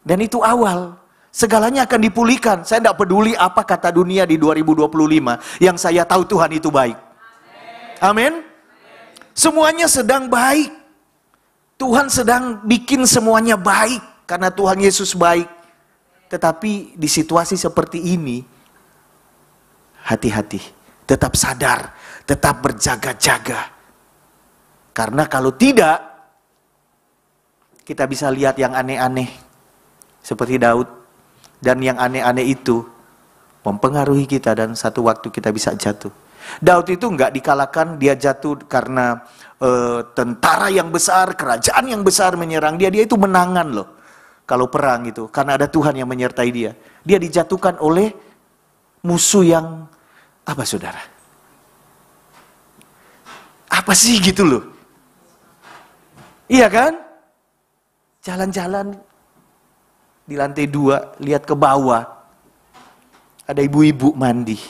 Dan itu awal. Segalanya akan dipulihkan. Saya tidak peduli apa kata dunia di 2025. Yang saya tahu Tuhan itu baik. Amin. Semuanya sedang baik. Tuhan sedang bikin semuanya baik. Karena Tuhan Yesus baik. Tetapi di situasi seperti ini, hati-hati. Tetap sadar. Tetap berjaga-jaga. Karena kalau tidak, kita bisa lihat yang aneh-aneh. Seperti Daud. Dan yang aneh-aneh itu mempengaruhi kita dan satu waktu kita bisa jatuh. Daud itu enggak dikalahkan, dia jatuh karena tentara yang besar, kerajaan yang besar menyerang dia. Dia itu menangan loh. Kalau perang itu, karena ada Tuhan yang menyertai dia. Dia dijatuhkan oleh musuh yang, apa saudara? Apa sih gitu loh? Iya kan? Jalan-jalan di lantai 2, lihat ke bawah. Ada ibu-ibu mandi.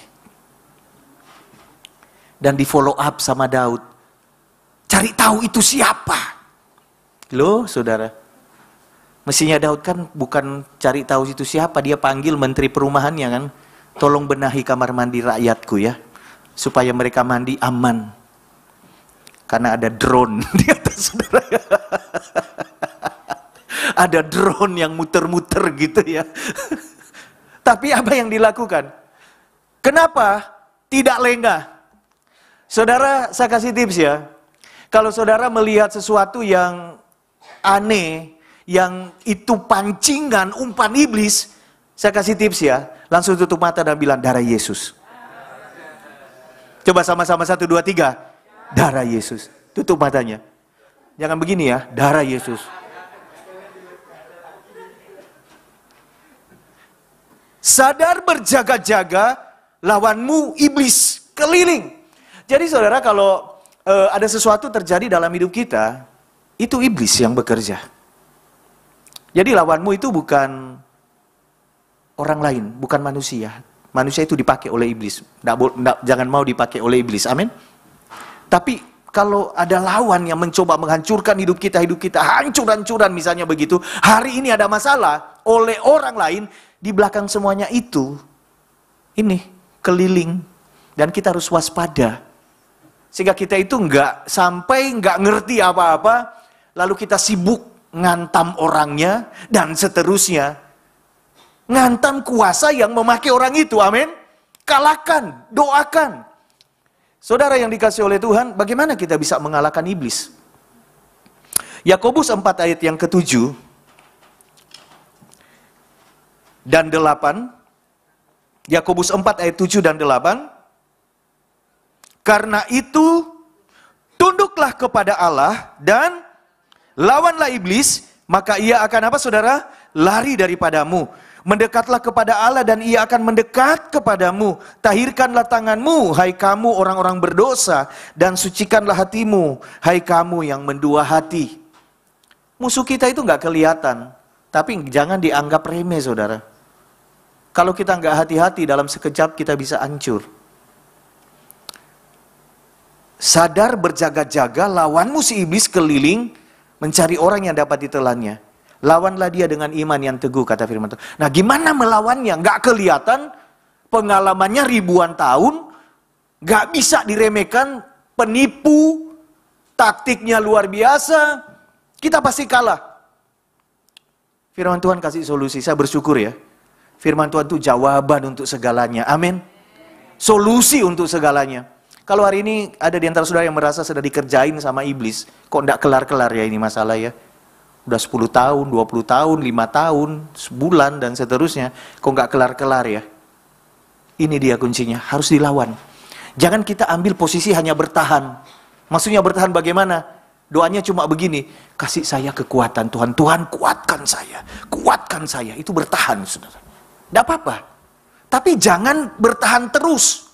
Dan di follow up sama Daud. Cari tahu itu siapa. Loh saudara. Mestinya Daud kan bukan cari tahu itu siapa. Dia panggil menteri perumahannya kan. Tolong benahi kamar mandi rakyatku ya. Supaya mereka mandi aman. Karena ada drone di atas saudara. Ada drone yang muter-muter gitu ya. Tapi apa yang dilakukan? Kenapa tidak lengah? Saudara, saya kasih tips ya. Kalau saudara melihat sesuatu yang aneh, yang itu pancingan, umpan iblis, saya kasih tips ya. Langsung tutup mata dan bilang, darah Yesus. Coba sama-sama 1, 2, 3. Darah Yesus. Tutup matanya. Jangan begini ya, darah Yesus. Sadar berjaga-jaga, lawanmu iblis keliling. Jadi saudara, kalau ada sesuatu terjadi dalam hidup kita, itu iblis yang bekerja. Jadi lawanmu itu bukan orang lain, bukan manusia. Manusia itu dipakai oleh iblis. Jangan mau dipakai oleh iblis, amin. Tapi kalau ada lawan yang mencoba menghancurkan hidup kita hancur-hancuran misalnya begitu, hari ini ada masalah oleh orang lain, di belakang semuanya itu, ini keliling. Dan kita harus waspada. Sehingga kita itu nggak ngerti apa-apa, lalu kita sibuk ngantam orangnya, dan seterusnya. Ngantam kuasa yang memakai orang itu, amin. Kalahkan, doakan. Saudara yang dikasih oleh Tuhan, bagaimana kita bisa mengalahkan iblis? Yakobus 4 ayat yang ke-7 dan 8. Yakobus 4 ayat 7 dan 8. Karena itu, tunduklah kepada Allah dan lawanlah iblis, maka ia akan apa saudara? Lari daripadamu. Mendekatlah kepada Allah dan ia akan mendekat kepadamu. Tahirkanlah tanganmu, hai kamu orang-orang berdosa, dan sucikanlah hatimu, hai kamu yang mendua hati. Musuh kita itu nggak kelihatan, tapi jangan dianggap remeh saudara. Kalau kita nggak hati-hati, dalam sekejap kita bisa hancur. Sadar, berjaga-jaga, lawanmu si iblis keliling mencari orang yang dapat ditelannya. Lawanlah dia dengan iman yang teguh, kata firman Tuhan. Nah, gimana melawannya? Nggak kelihatan, pengalamannya ribuan tahun, nggak bisa diremehkan, penipu, taktiknya luar biasa, kita pasti kalah. Firman Tuhan kasih solusi, saya bersyukur ya. Firman Tuhan itu jawaban untuk segalanya, amin. Solusi untuk segalanya. Kalau hari ini ada di antara saudara yang merasa sudah dikerjain sama iblis, kok enggak kelar-kelar ya ini masalah ya. Udah 10 tahun, 20 tahun, 5 tahun, sebulan dan seterusnya, kok enggak kelar-kelar ya. Ini dia kuncinya, harus dilawan. Jangan kita ambil posisi hanya bertahan. Maksudnya bertahan bagaimana? Doanya cuma begini, kasih saya kekuatan Tuhan, Tuhan kuatkan saya, itu bertahan saudara. Enggak apa-apa, tapi jangan bertahan terus.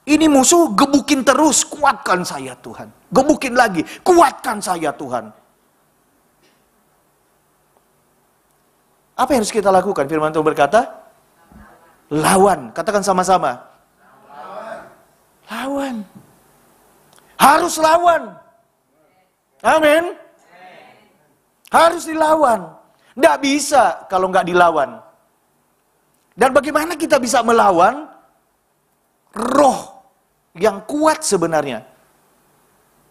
Ini musuh gebukin terus, kuatkan saya Tuhan. Gebukin lagi, kuatkan saya Tuhan. Apa yang harus kita lakukan? Firman Tuhan berkata, lawan. Katakan sama-sama. Lawan. Harus lawan. Amin. Harus dilawan. Nggak bisa kalau nggak dilawan. Dan bagaimana kita bisa melawan? Roh yang kuat sebenarnya.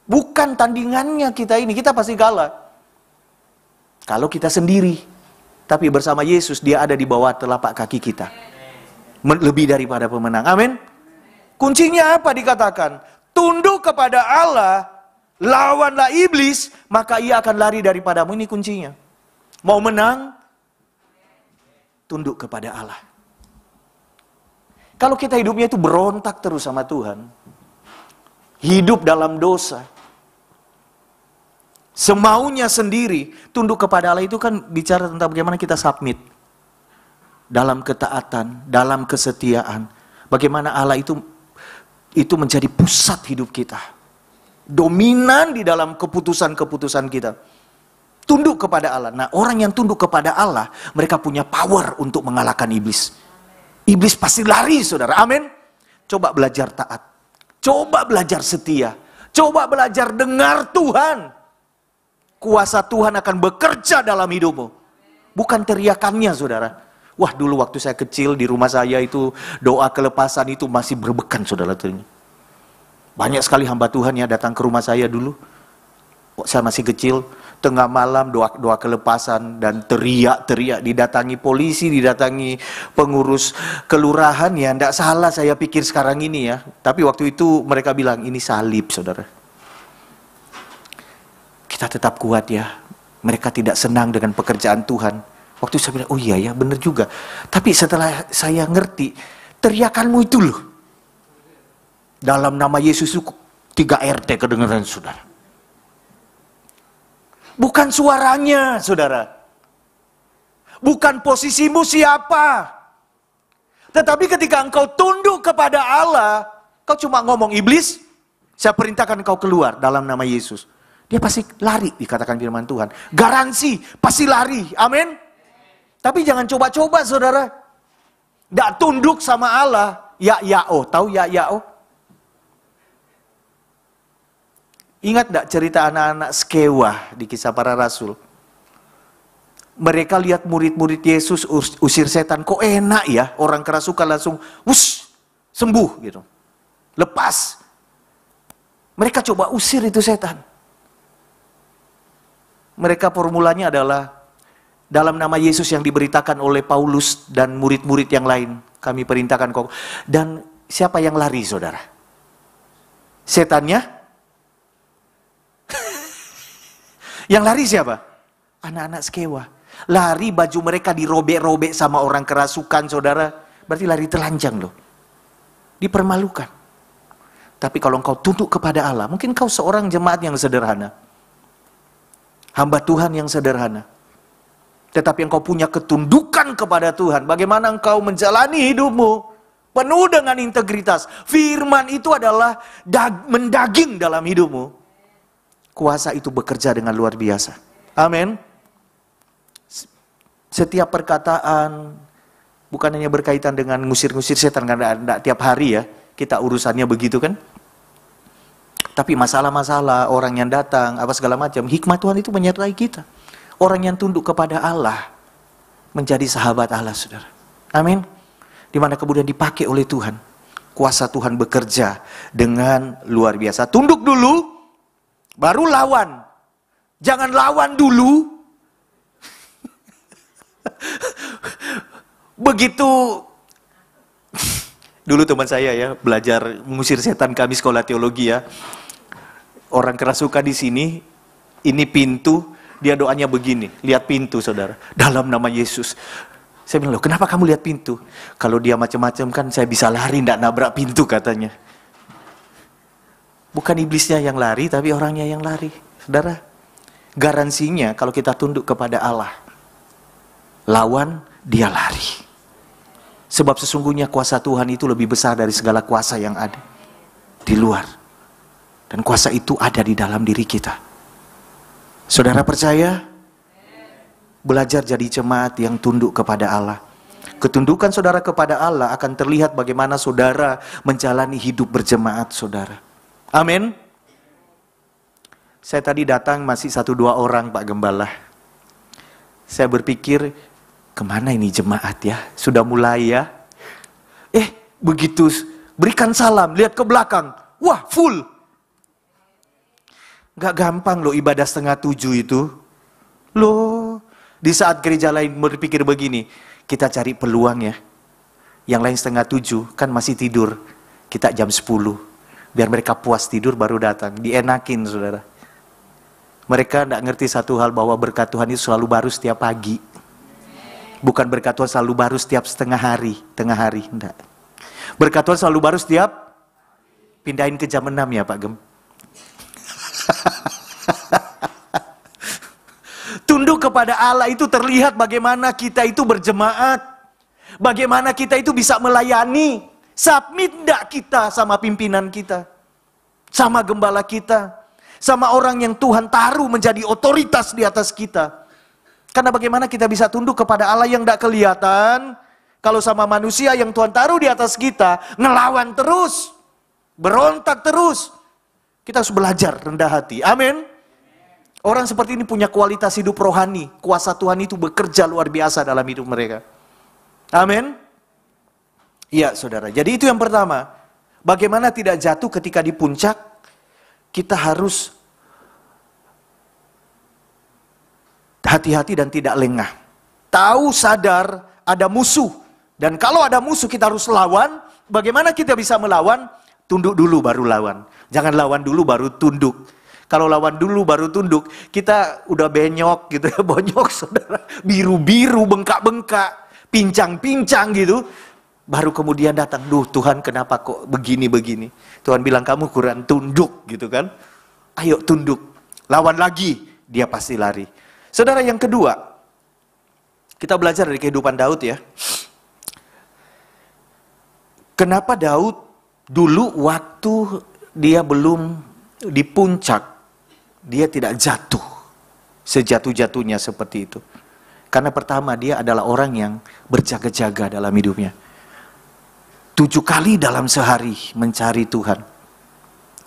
Bukan tandingannya kita ini, kita pasti kalah. Kalau kita sendiri, tapi bersama Yesus, dia ada di bawah telapak kaki kita. Lebih daripada pemenang, amin. Kuncinya apa dikatakan? Tunduk kepada Allah, lawanlah iblis, maka ia akan lari daripadamu. Ini kuncinya. Mau menang, tunduk kepada Allah. Kalau kita hidupnya itu berontak terus sama Tuhan, hidup dalam dosa, semaunya sendiri, tunduk kepada Allah itu kan bicara tentang bagaimana kita submit dalam ketaatan, dalam kesetiaan. Bagaimana Allah itu menjadi pusat hidup kita, dominan di dalam keputusan-keputusan kita. Tunduk kepada Allah. Nah, orang yang tunduk kepada Allah, mereka punya power untuk mengalahkan iblis. Iblis pasti lari, saudara. Amin. Coba belajar taat. Coba belajar setia. Coba belajar dengar Tuhan. Kuasa Tuhan akan bekerja dalam hidupmu. Bukan teriakannya, saudara. Wah, dulu waktu saya kecil di rumah saya itu doa kelepasan itu masih berbekan, saudara. Banyak sekali hamba Tuhan yang datang ke rumah saya dulu. Saya masih kecil, tengah malam doa kelepasan dan teriak-teriak, didatangi polisi, didatangi pengurus kelurahan, ya enggak salah saya pikir sekarang ini ya. Tapi waktu itu mereka bilang ini salib, saudara. Kita tetap kuat ya. Mereka tidak senang dengan pekerjaan Tuhan. Waktu itu saya bilang, oh iya ya, benar juga. Tapi setelah saya ngerti, teriakanmu itu loh. Dalam nama Yesus itu 3 RT kedengaran, saudara. Bukan suaranya, saudara. Bukan posisimu siapa. Tetapi ketika engkau tunduk kepada Allah, kau cuma ngomong, iblis, saya perintahkan engkau keluar dalam nama Yesus. Dia pasti lari, dikatakan firman Tuhan. Garansi, pasti lari. Amin. Tapi jangan coba-coba, saudara. Nggak tunduk sama Allah. Ya-ya-oh, tahu ya-ya-oh? Ingat gak cerita anak-anak Skewa di Kisah Para Rasul? Mereka lihat murid-murid Yesus usir setan. Kok enak ya, orang kerasukan langsung sembuh gitu. Lepas. Mereka coba usir itu setan. Mereka formulanya adalah dalam nama Yesus yang diberitakan oleh Paulus dan murid-murid yang lain, kami perintahkan kau. Dan siapa yang lari, saudara? Setannya? Yang lari siapa? Anak-anak Skewa. Lari, baju mereka dirobek-robek sama orang kerasukan, saudara. Berarti lari telanjang loh. Dipermalukan. Tapi kalau engkau tunduk kepada Allah, mungkin kau seorang jemaat yang sederhana. Hamba Tuhan yang sederhana. Tetapi engkau punya ketundukan kepada Tuhan. Bagaimana engkau menjalani hidupmu penuh dengan integritas. Firman itu adalah mendaging dalam hidupmu. Kuasa itu bekerja dengan luar biasa. Amin. Setiap perkataan bukan hanya berkaitan dengan ngusir-ngusir setan, karena tidak tiap hari ya kita urusannya begitu kan. Tapi masalah-masalah orang yang datang apa segala macam, hikmat Tuhan itu menyertai kita. Orang yang tunduk kepada Allah menjadi sahabat Allah, saudara. Amin. Dimana kemudian dipakai oleh Tuhan. Kuasa Tuhan bekerja dengan luar biasa. Tunduk dulu, baru lawan. Jangan lawan dulu. Begitu. Dulu teman saya ya belajar mengusir setan, kami sekolah teologi ya. Orang kerasukan di sini, ini pintu. Dia doanya begini, lihat pintu saudara, dalam nama Yesus. Saya bilang, loh kenapa kamu lihat pintu? Kalau dia macam-macam kan saya bisa lari, tidak nabrak pintu katanya. Bukan iblisnya yang lari, tapi orangnya yang lari. Saudara, garansinya kalau kita tunduk kepada Allah, lawan dia lari. Sebab sesungguhnya kuasa Tuhan itu lebih besar dari segala kuasa yang ada di luar. Dan kuasa itu ada di dalam diri kita. Saudara percaya? Belajar jadi jemaat yang tunduk kepada Allah. Ketundukan saudara kepada Allah akan terlihat bagaimana saudara menjalani hidup berjemaat saudara. Amin. Saya tadi datang masih 1-2 orang Pak Gembala. Saya berpikir, kemana ini jemaat ya? Sudah mulai ya? Begitu berikan salam, lihat ke belakang. Wah, full. Gak gampang loh ibadah 6:30 itu. Loh, di saat gereja lain berpikir begini, kita cari peluang ya. Yang lain 6:30 kan masih tidur. Kita jam 10. Biar mereka puas tidur baru datang. Dienakin saudara. Mereka tidak ngerti satu hal, bahwa berkat Tuhan itu selalu baru setiap pagi. Bukan berkat Tuhan selalu baru setiap tengah hari. Enggak. Berkat Tuhan selalu baru setiap, pindahin ke jam 6 ya Pak Gem. Tunduk kepada Allah itu terlihat bagaimana kita itu berjemaat. Bagaimana kita itu bisa melayani. Submit enggak kita sama pimpinan kita. Sama gembala kita. Sama orang yang Tuhan taruh menjadi otoritas di atas kita. Karena bagaimana kita bisa tunduk kepada Allah yang enggak kelihatan. Kalau sama manusia yang Tuhan taruh di atas kita, ngelawan terus. Berontak terus. Kita harus belajar rendah hati. Amin. Orang seperti ini punya kualitas hidup rohani. Kuasa Tuhan itu bekerja luar biasa dalam hidup mereka. Amin. Iya saudara. Jadi itu yang pertama. Bagaimana tidak jatuh ketika di puncak. Kita harus hati-hati dan tidak lengah. Tahu sadar ada musuh. Dan kalau ada musuh kita harus lawan. Bagaimana kita bisa melawan? Tunduk dulu baru lawan. Jangan lawan dulu baru tunduk. Kalau lawan dulu baru tunduk, kita udah benyok gitu ya, bonyok saudara. Biru-biru, bengkak-bengkak, pincang-pincang gitu. Baru kemudian datang, duh Tuhan kenapa kok begini-begini. Tuhan bilang kamu kurang tunduk gitu kan. Ayo tunduk, lawan lagi, dia pasti lari. Saudara yang kedua, kita belajar dari kehidupan Daud ya. Kenapa Daud dulu waktu dia belum di puncak, dia tidak jatuh sejatuh-jatuhnya seperti itu. Karena pertama dia adalah orang yang berjaga-jaga dalam hidupnya. 7 kali dalam sehari mencari Tuhan.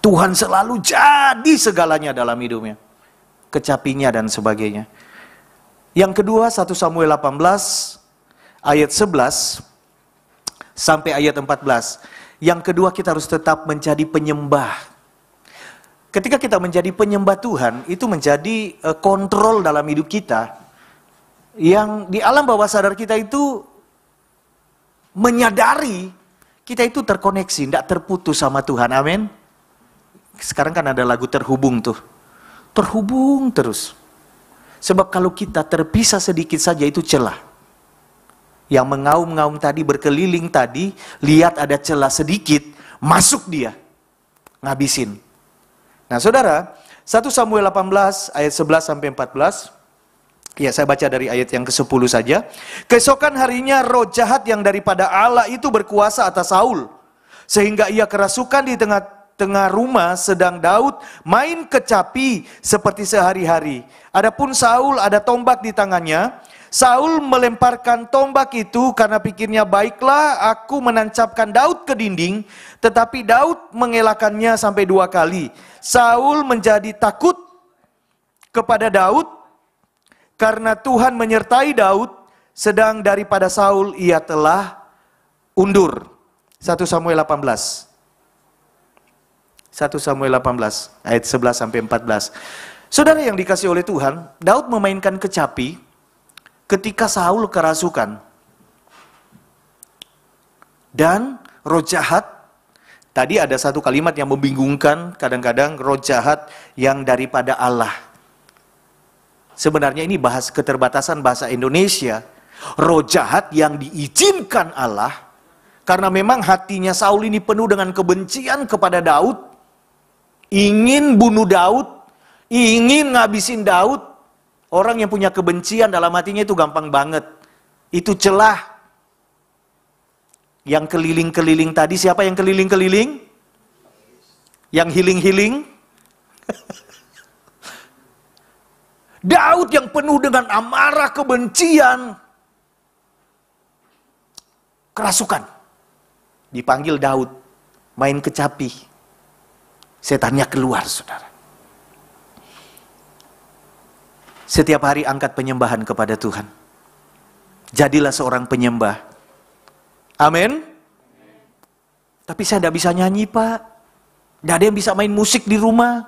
Tuhan selalu jadi segalanya dalam hidupnya. Kecapinya dan sebagainya. Yang kedua 1 Samuel 18 ayat 11 sampai ayat 14. Yang kedua kita harus tetap menjadi penyembah. ketika kita menjadi penyembah Tuhan, itu menjadi kontrol dalam hidup kita. Yang di alam bawah sadar kita itu menyadari kita itu terkoneksi, tidak terputus sama Tuhan. Amin. Sekarang kan ada lagu terhubung tuh. Terhubung terus. Sebab kalau kita terpisah sedikit saja itu celah. Yang mengaum-ngaum tadi, berkeliling tadi, lihat ada celah sedikit, masuk dia. Ngabisin. Nah saudara, 1 Samuel 18 ayat 11 sampai 14. Ya, saya baca dari ayat yang ke-10 saja. Keesokan harinya roh jahat yang daripada Allah itu berkuasa atas Saul, sehingga ia kerasukan di tengah rumah sedang Daud main kecapi seperti sehari-hari. Adapun Saul ada tombak di tangannya. Saul melemparkan tombak itu karena pikirnya, baiklah aku menancapkan Daud ke dinding. Tetapi Daud mengelakkannya sampai 2 kali. Saul menjadi takut kepada Daud karena Tuhan menyertai Daud, sedang daripada Saul ia telah undur. 1 Samuel 18. 1 Samuel 18 ayat 11 sampai 14. Saudara yang dikasih oleh Tuhan, Daud memainkan kecapi ketika Saul kerasukan. Dan roh jahat, tadi ada satu kalimat yang membingungkan, kadang-kadang roh jahat yang daripada Allah. Sebenarnya ini bahas keterbatasan bahasa Indonesia. Roh jahat yang diizinkan Allah, karena memang hatinya Saul ini penuh dengan kebencian kepada Daud, ingin bunuh Daud, ingin ngabisin Daud. Orang yang punya kebencian dalam hatinya itu gampang banget. Itu celah. Yang keliling-keliling tadi, siapa yang keliling-keliling? Yang healing-healing? Daud yang penuh dengan amarah, kebencian, kerasukan. Dipanggil Daud, main kecapi. Setannya keluar, saudara. Setiap hari angkat penyembahan kepada Tuhan. Jadilah seorang penyembah. Amin. Tapi saya tidak bisa nyanyi, Pak. Tidak ada yang bisa main musik di rumah.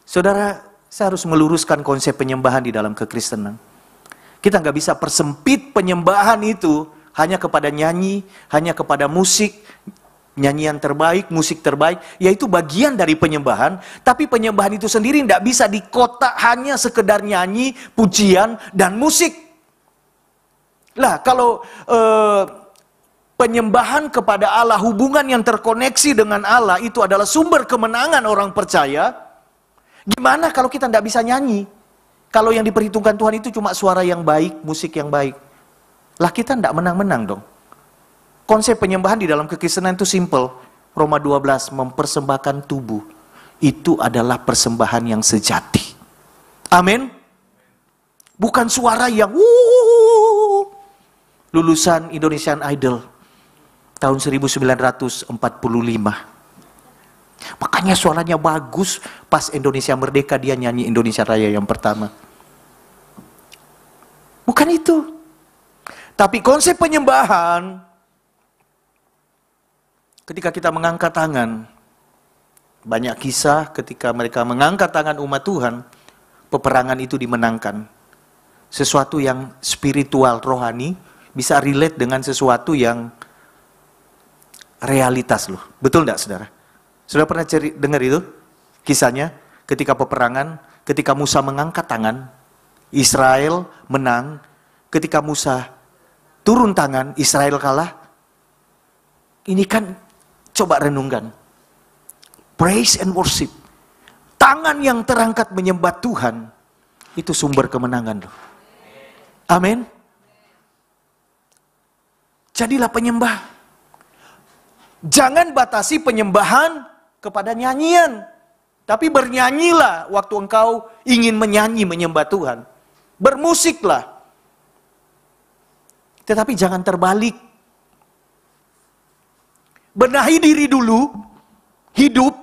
Saudara, saya harus meluruskan konsep penyembahan di dalam kekristenan. Kita nggak bisa persempit penyembahan itu hanya kepada nyanyi, hanya kepada musik, nyanyian terbaik, musik terbaik, yaitu bagian dari penyembahan. Tapi penyembahan itu sendiri tidak bisa dikotak hanya sekedar nyanyi, pujian, dan musik. Lah, kalau penyembahan kepada Allah, hubungan yang terkoneksi dengan Allah, itu adalah sumber kemenangan orang percaya. Gimana kalau kita tidak bisa nyanyi? Kalau yang diperhitungkan Tuhan itu cuma suara yang baik, musik yang baik. Lah kita tidak menang-menang dong. Konsep penyembahan di dalam kekristenan itu simple. Roma 12, mempersembahkan tubuh. Itu adalah persembahan yang sejati. Amin. Bukan suara yang lulusan Indonesian Idol tahun 1945. Makanya suaranya bagus. Pas Indonesia merdeka dia nyanyi Indonesia Raya yang pertama. Bukan itu. Tapi konsep penyembahan, ketika kita mengangkat tangan, banyak kisah ketika mereka mengangkat tangan umat Tuhan, peperangan itu dimenangkan. Sesuatu yang spiritual, rohani, bisa relate dengan sesuatu yang realitas loh. Betul enggak, saudara? Sudah pernah dengar itu? Kisahnya ketika peperangan, ketika Musa mengangkat tangan, Israel menang. Ketika Musa turun tangan, Israel kalah. Ini kan, coba renungkan. Praise and worship. Tangan yang terangkat menyembah Tuhan, itu sumber kemenangan loh. Amin. Jadilah penyembah. Jangan batasi penyembahan kepada nyanyian. Tapi bernyanyilah waktu engkau ingin menyanyi menyembah Tuhan. Bermusiklah. Tetapi jangan terbalik. Benahi diri dulu. Hidup.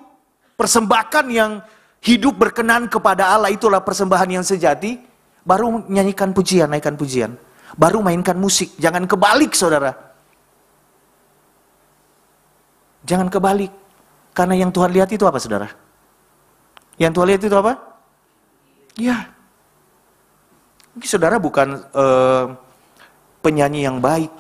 Persembahkan yang hidup berkenan kepada Allah. Itulah persembahan yang sejati. Baru nyanyikan pujian, naikkan pujian. Baru mainkan musik. Jangan kebalik, saudara. Jangan kebalik. Karena yang Tuhan lihat itu apa, saudara? Yang Tuhan lihat itu apa? Ya. Saudara bukan penyanyi yang baik.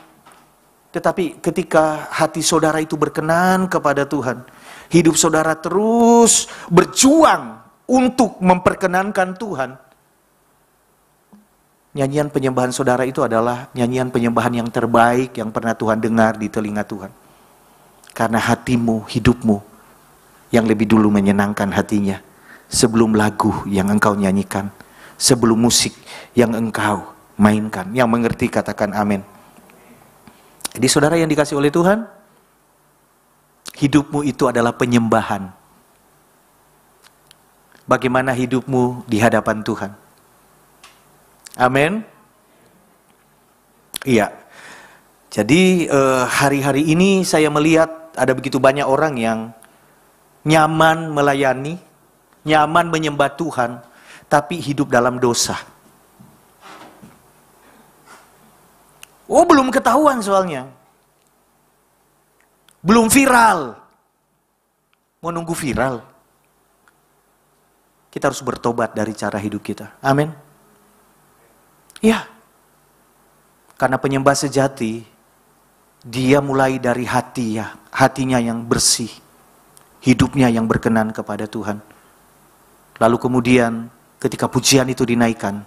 Tetapi ketika hati saudara itu berkenan kepada Tuhan, hidup saudara terus berjuang untuk memperkenankan Tuhan. Nyanyian penyembahan saudara itu adalah nyanyian penyembahan yang terbaik yang pernah Tuhan dengar di telinga Tuhan. Karena hatimu, hidupmu yang lebih dulu menyenangkan hatinya sebelum lagu yang engkau nyanyikan, sebelum musik yang engkau mainkan. Yang mengerti katakan amin. Jadi saudara yang dikasih oleh Tuhan, hidupmu itu adalah penyembahan. Bagaimana hidupmu di hadapan Tuhan? Amin. Iya. Jadi hari-hari ini saya melihat ada begitu banyak orang yang nyaman melayani, nyaman menyembah Tuhan, tapi hidup dalam dosa. Oh, belum ketahuan soalnya. Belum viral. Mau nunggu viral. Kita harus bertobat dari cara hidup kita. Amin. Ya. Karena penyembah sejati, dia mulai dari hati ya, hatinya yang bersih. Hidupnya yang berkenan kepada Tuhan. Lalu kemudian ketika pujian itu dinaikkan,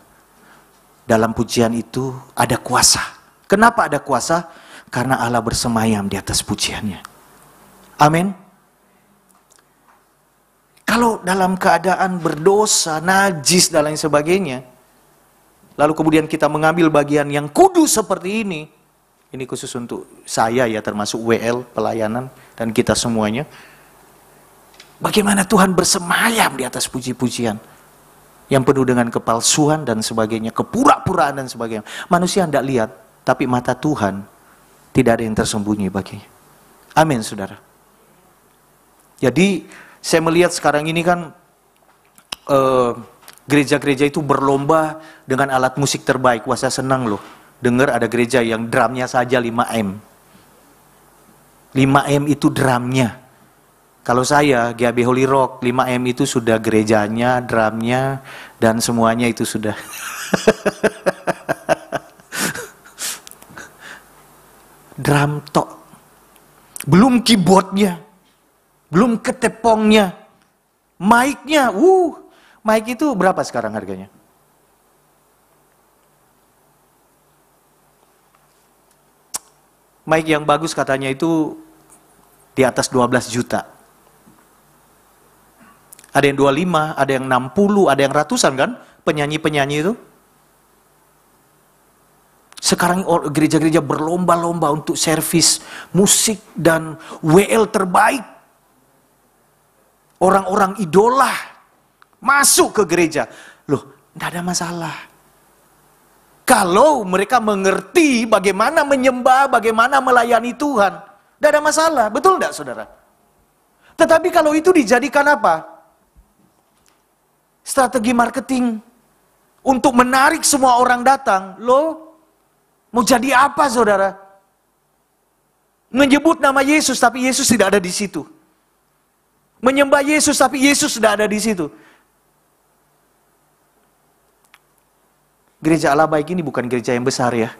dalam pujian itu ada kuasa. Kenapa ada kuasa? Karena Allah bersemayam di atas pujiannya. Amin. Kalau dalam keadaan berdosa, najis dan lain sebagainya, lalu kemudian kita mengambil bagian yang kudus seperti ini khusus untuk saya ya, termasuk WL, pelayanan, dan kita semuanya. Bagaimana Tuhan bersemayam di atas puji-pujian yang penuh dengan kepalsuan dan sebagainya, kepura-puraan dan sebagainya. Manusia tidak lihat, tapi mata Tuhan tidak ada yang tersembunyi baginya. Amin, saudara. Jadi saya melihat sekarang ini kan gereja-gereja itu berlomba dengan alat musik terbaik. Wah, saya senang loh dengar ada gereja yang drumnya saja 5M. 5M itu drumnya. Kalau saya GAB Holy Rock, 5M itu sudah gerejanya, drumnya, dan semuanya itu sudah. Drum tok. Belum keyboardnya. Belum ketepongnya. Mic-nya, mic itu berapa sekarang harganya? Mic yang bagus katanya itu di atas 12 juta. Ada yang 25, ada yang 60, ada yang ratusan kan? Penyanyi-penyanyi itu. Sekarang gereja-gereja berlomba-lomba untuk servis musik dan WL terbaik. Orang-orang idola masuk ke gereja. Loh, tidak ada masalah. Kalau mereka mengerti bagaimana menyembah, bagaimana melayani Tuhan, tidak ada masalah. Betul tidak, saudara? Tetapi kalau itu dijadikan apa? Strategi marketing untuk menarik semua orang datang. Loh, mau jadi apa, saudara? Menyebut nama Yesus, tapi Yesus tidak ada di situ. Menyembah Yesus, tapi Yesus tidak ada di situ. Gereja Allah Baik ini bukan gereja yang besar ya.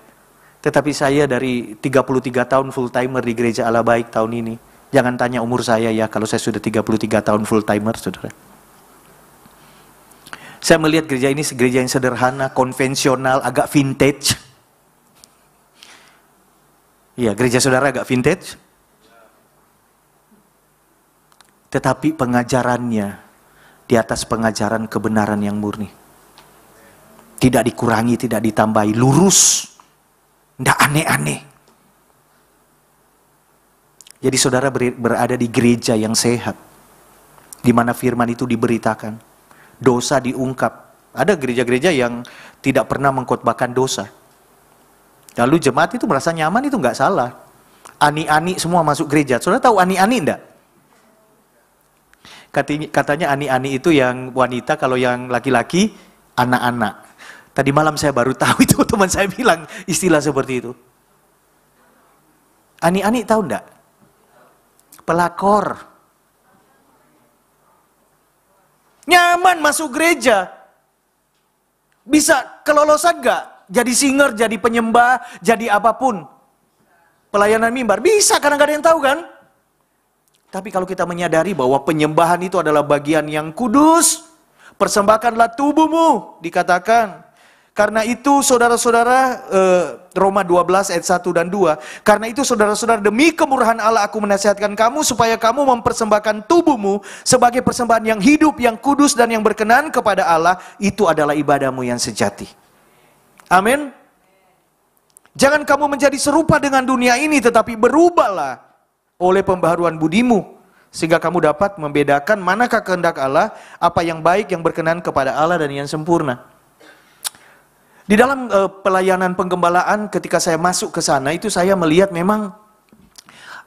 Tetapi saya dari 33 tahun full timer di Gereja Allah Baik tahun ini. Jangan tanya umur saya ya, kalau saya sudah 33 tahun full timer, saudara. Saya melihat gereja ini gereja yang sederhana, konvensional, agak vintage. Iya, gereja saudara agak vintage. Tetapi pengajarannya di atas pengajaran kebenaran yang murni. Tidak dikurangi, tidak ditambahi, lurus. Tidak aneh-aneh. Jadi saudara berada di gereja yang sehat. Di mana firman itu diberitakan. Dosa diungkap. Ada gereja-gereja yang tidak pernah mengkhotbahkan dosa. Lalu jemaat itu merasa nyaman, itu nggak salah. Ani-ani semua masuk gereja. Saudara tahu ani-ani enggak? Katanya ani-ani itu yang wanita, kalau yang laki-laki anak-anak. Tadi malam saya baru tahu itu, teman saya bilang istilah seperti itu. Ani-ani tahu enggak? Pelakor. Nyaman masuk gereja. Bisa kelolosan gak? Jadi singer, jadi penyembah, jadi apapun. Pelayanan mimbar, bisa karena gak ada yang tahu kan? Tapi kalau kita menyadari bahwa penyembahan itu adalah bagian yang kudus, persembahkanlah tubuhmu, dikatakan. Karena itu saudara-saudara, Roma 12 ayat 1 dan 2. Karena itu saudara-saudara, demi kemurahan Allah aku menasihatkan kamu supaya kamu mempersembahkan tubuhmu sebagai persembahan yang hidup, yang kudus dan yang berkenan kepada Allah. Itu adalah ibadahmu yang sejati. Amin. Jangan kamu menjadi serupa dengan dunia ini, tetapi berubahlah oleh pembaharuan budimu, sehingga kamu dapat membedakan manakah kehendak Allah, apa yang baik, yang berkenan kepada Allah dan yang sempurna. Di dalam pelayanan penggembalaan, ketika saya masuk ke sana, itu saya melihat memang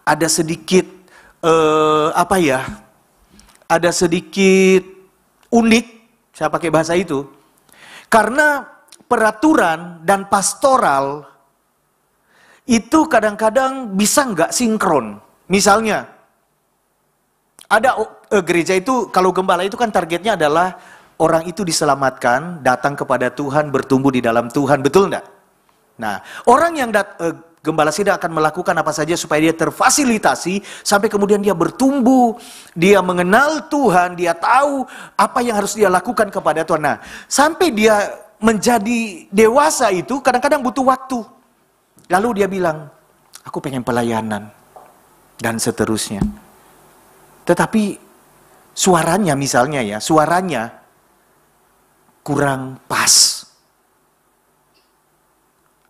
ada sedikit ada sedikit unik, saya pakai bahasa itu, karena peraturan dan pastoral itu kadang-kadang bisa nggak sinkron. Misalnya, ada gereja itu, kalau gembala itu kan targetnya adalah orang itu diselamatkan, datang kepada Tuhan, bertumbuh di dalam Tuhan, betul enggak? Nah, orang yang gembala sidang akan melakukan apa saja supaya dia terfasilitasi, sampai kemudian dia bertumbuh, dia mengenal Tuhan, dia tahu apa yang harus dia lakukan kepada Tuhan. Nah, sampai dia menjadi dewasa itu kadang-kadang butuh waktu. Lalu dia bilang, aku pengen pelayanan, dan seterusnya. Tetapi suaranya misalnya ya, suaranya kurang pas.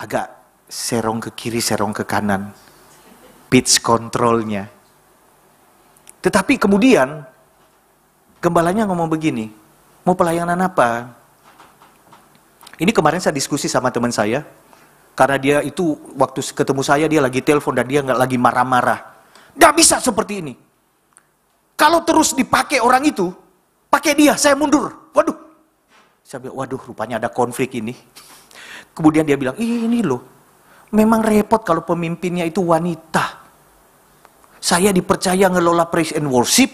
Agak serong ke kiri, serong ke kanan. Pitch controlnya. Tetapi kemudian gembalanya ngomong begini, mau pelayanan apa? Ini kemarin saya diskusi sama teman saya, karena dia itu waktu ketemu saya dia lagi telepon dan dia nggak lagi marah-marah. Nggak bisa seperti ini. Kalau terus dipakai orang itu, pakai dia, saya mundur. Waduh. Saya bilang, waduh rupanya ada konflik ini. Kemudian dia bilang, ini loh, memang repot kalau pemimpinnya itu wanita. Saya dipercaya ngelola praise and worship,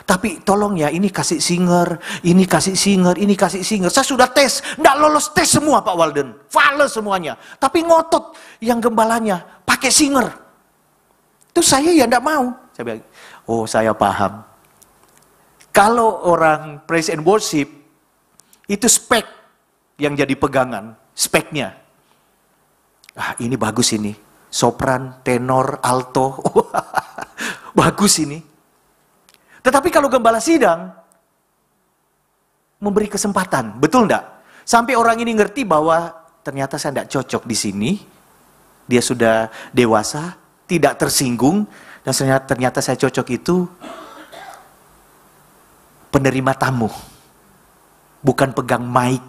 tapi tolong ya ini kasih singer, ini kasih singer, ini kasih singer. Saya sudah tes, nggak lolos tes semua Pak Walden. Fales semuanya. Tapi ngotot yang gembalanya, pakai singer. Itu saya ya nggak mau. Saya bilang, oh saya paham. Kalau orang praise and worship, itu spek yang jadi pegangan, speknya. Ah, ini bagus ini. Sopran, tenor, alto. Bagus ini. Tetapi kalau gembala sidang memberi kesempatan, betul enggak? Sampai orang ini ngerti bahwa ternyata saya enggak cocok di sini. Dia sudah dewasa, tidak tersinggung, dan ternyata saya cocok itu penerima tamu. Bukan pegang mic.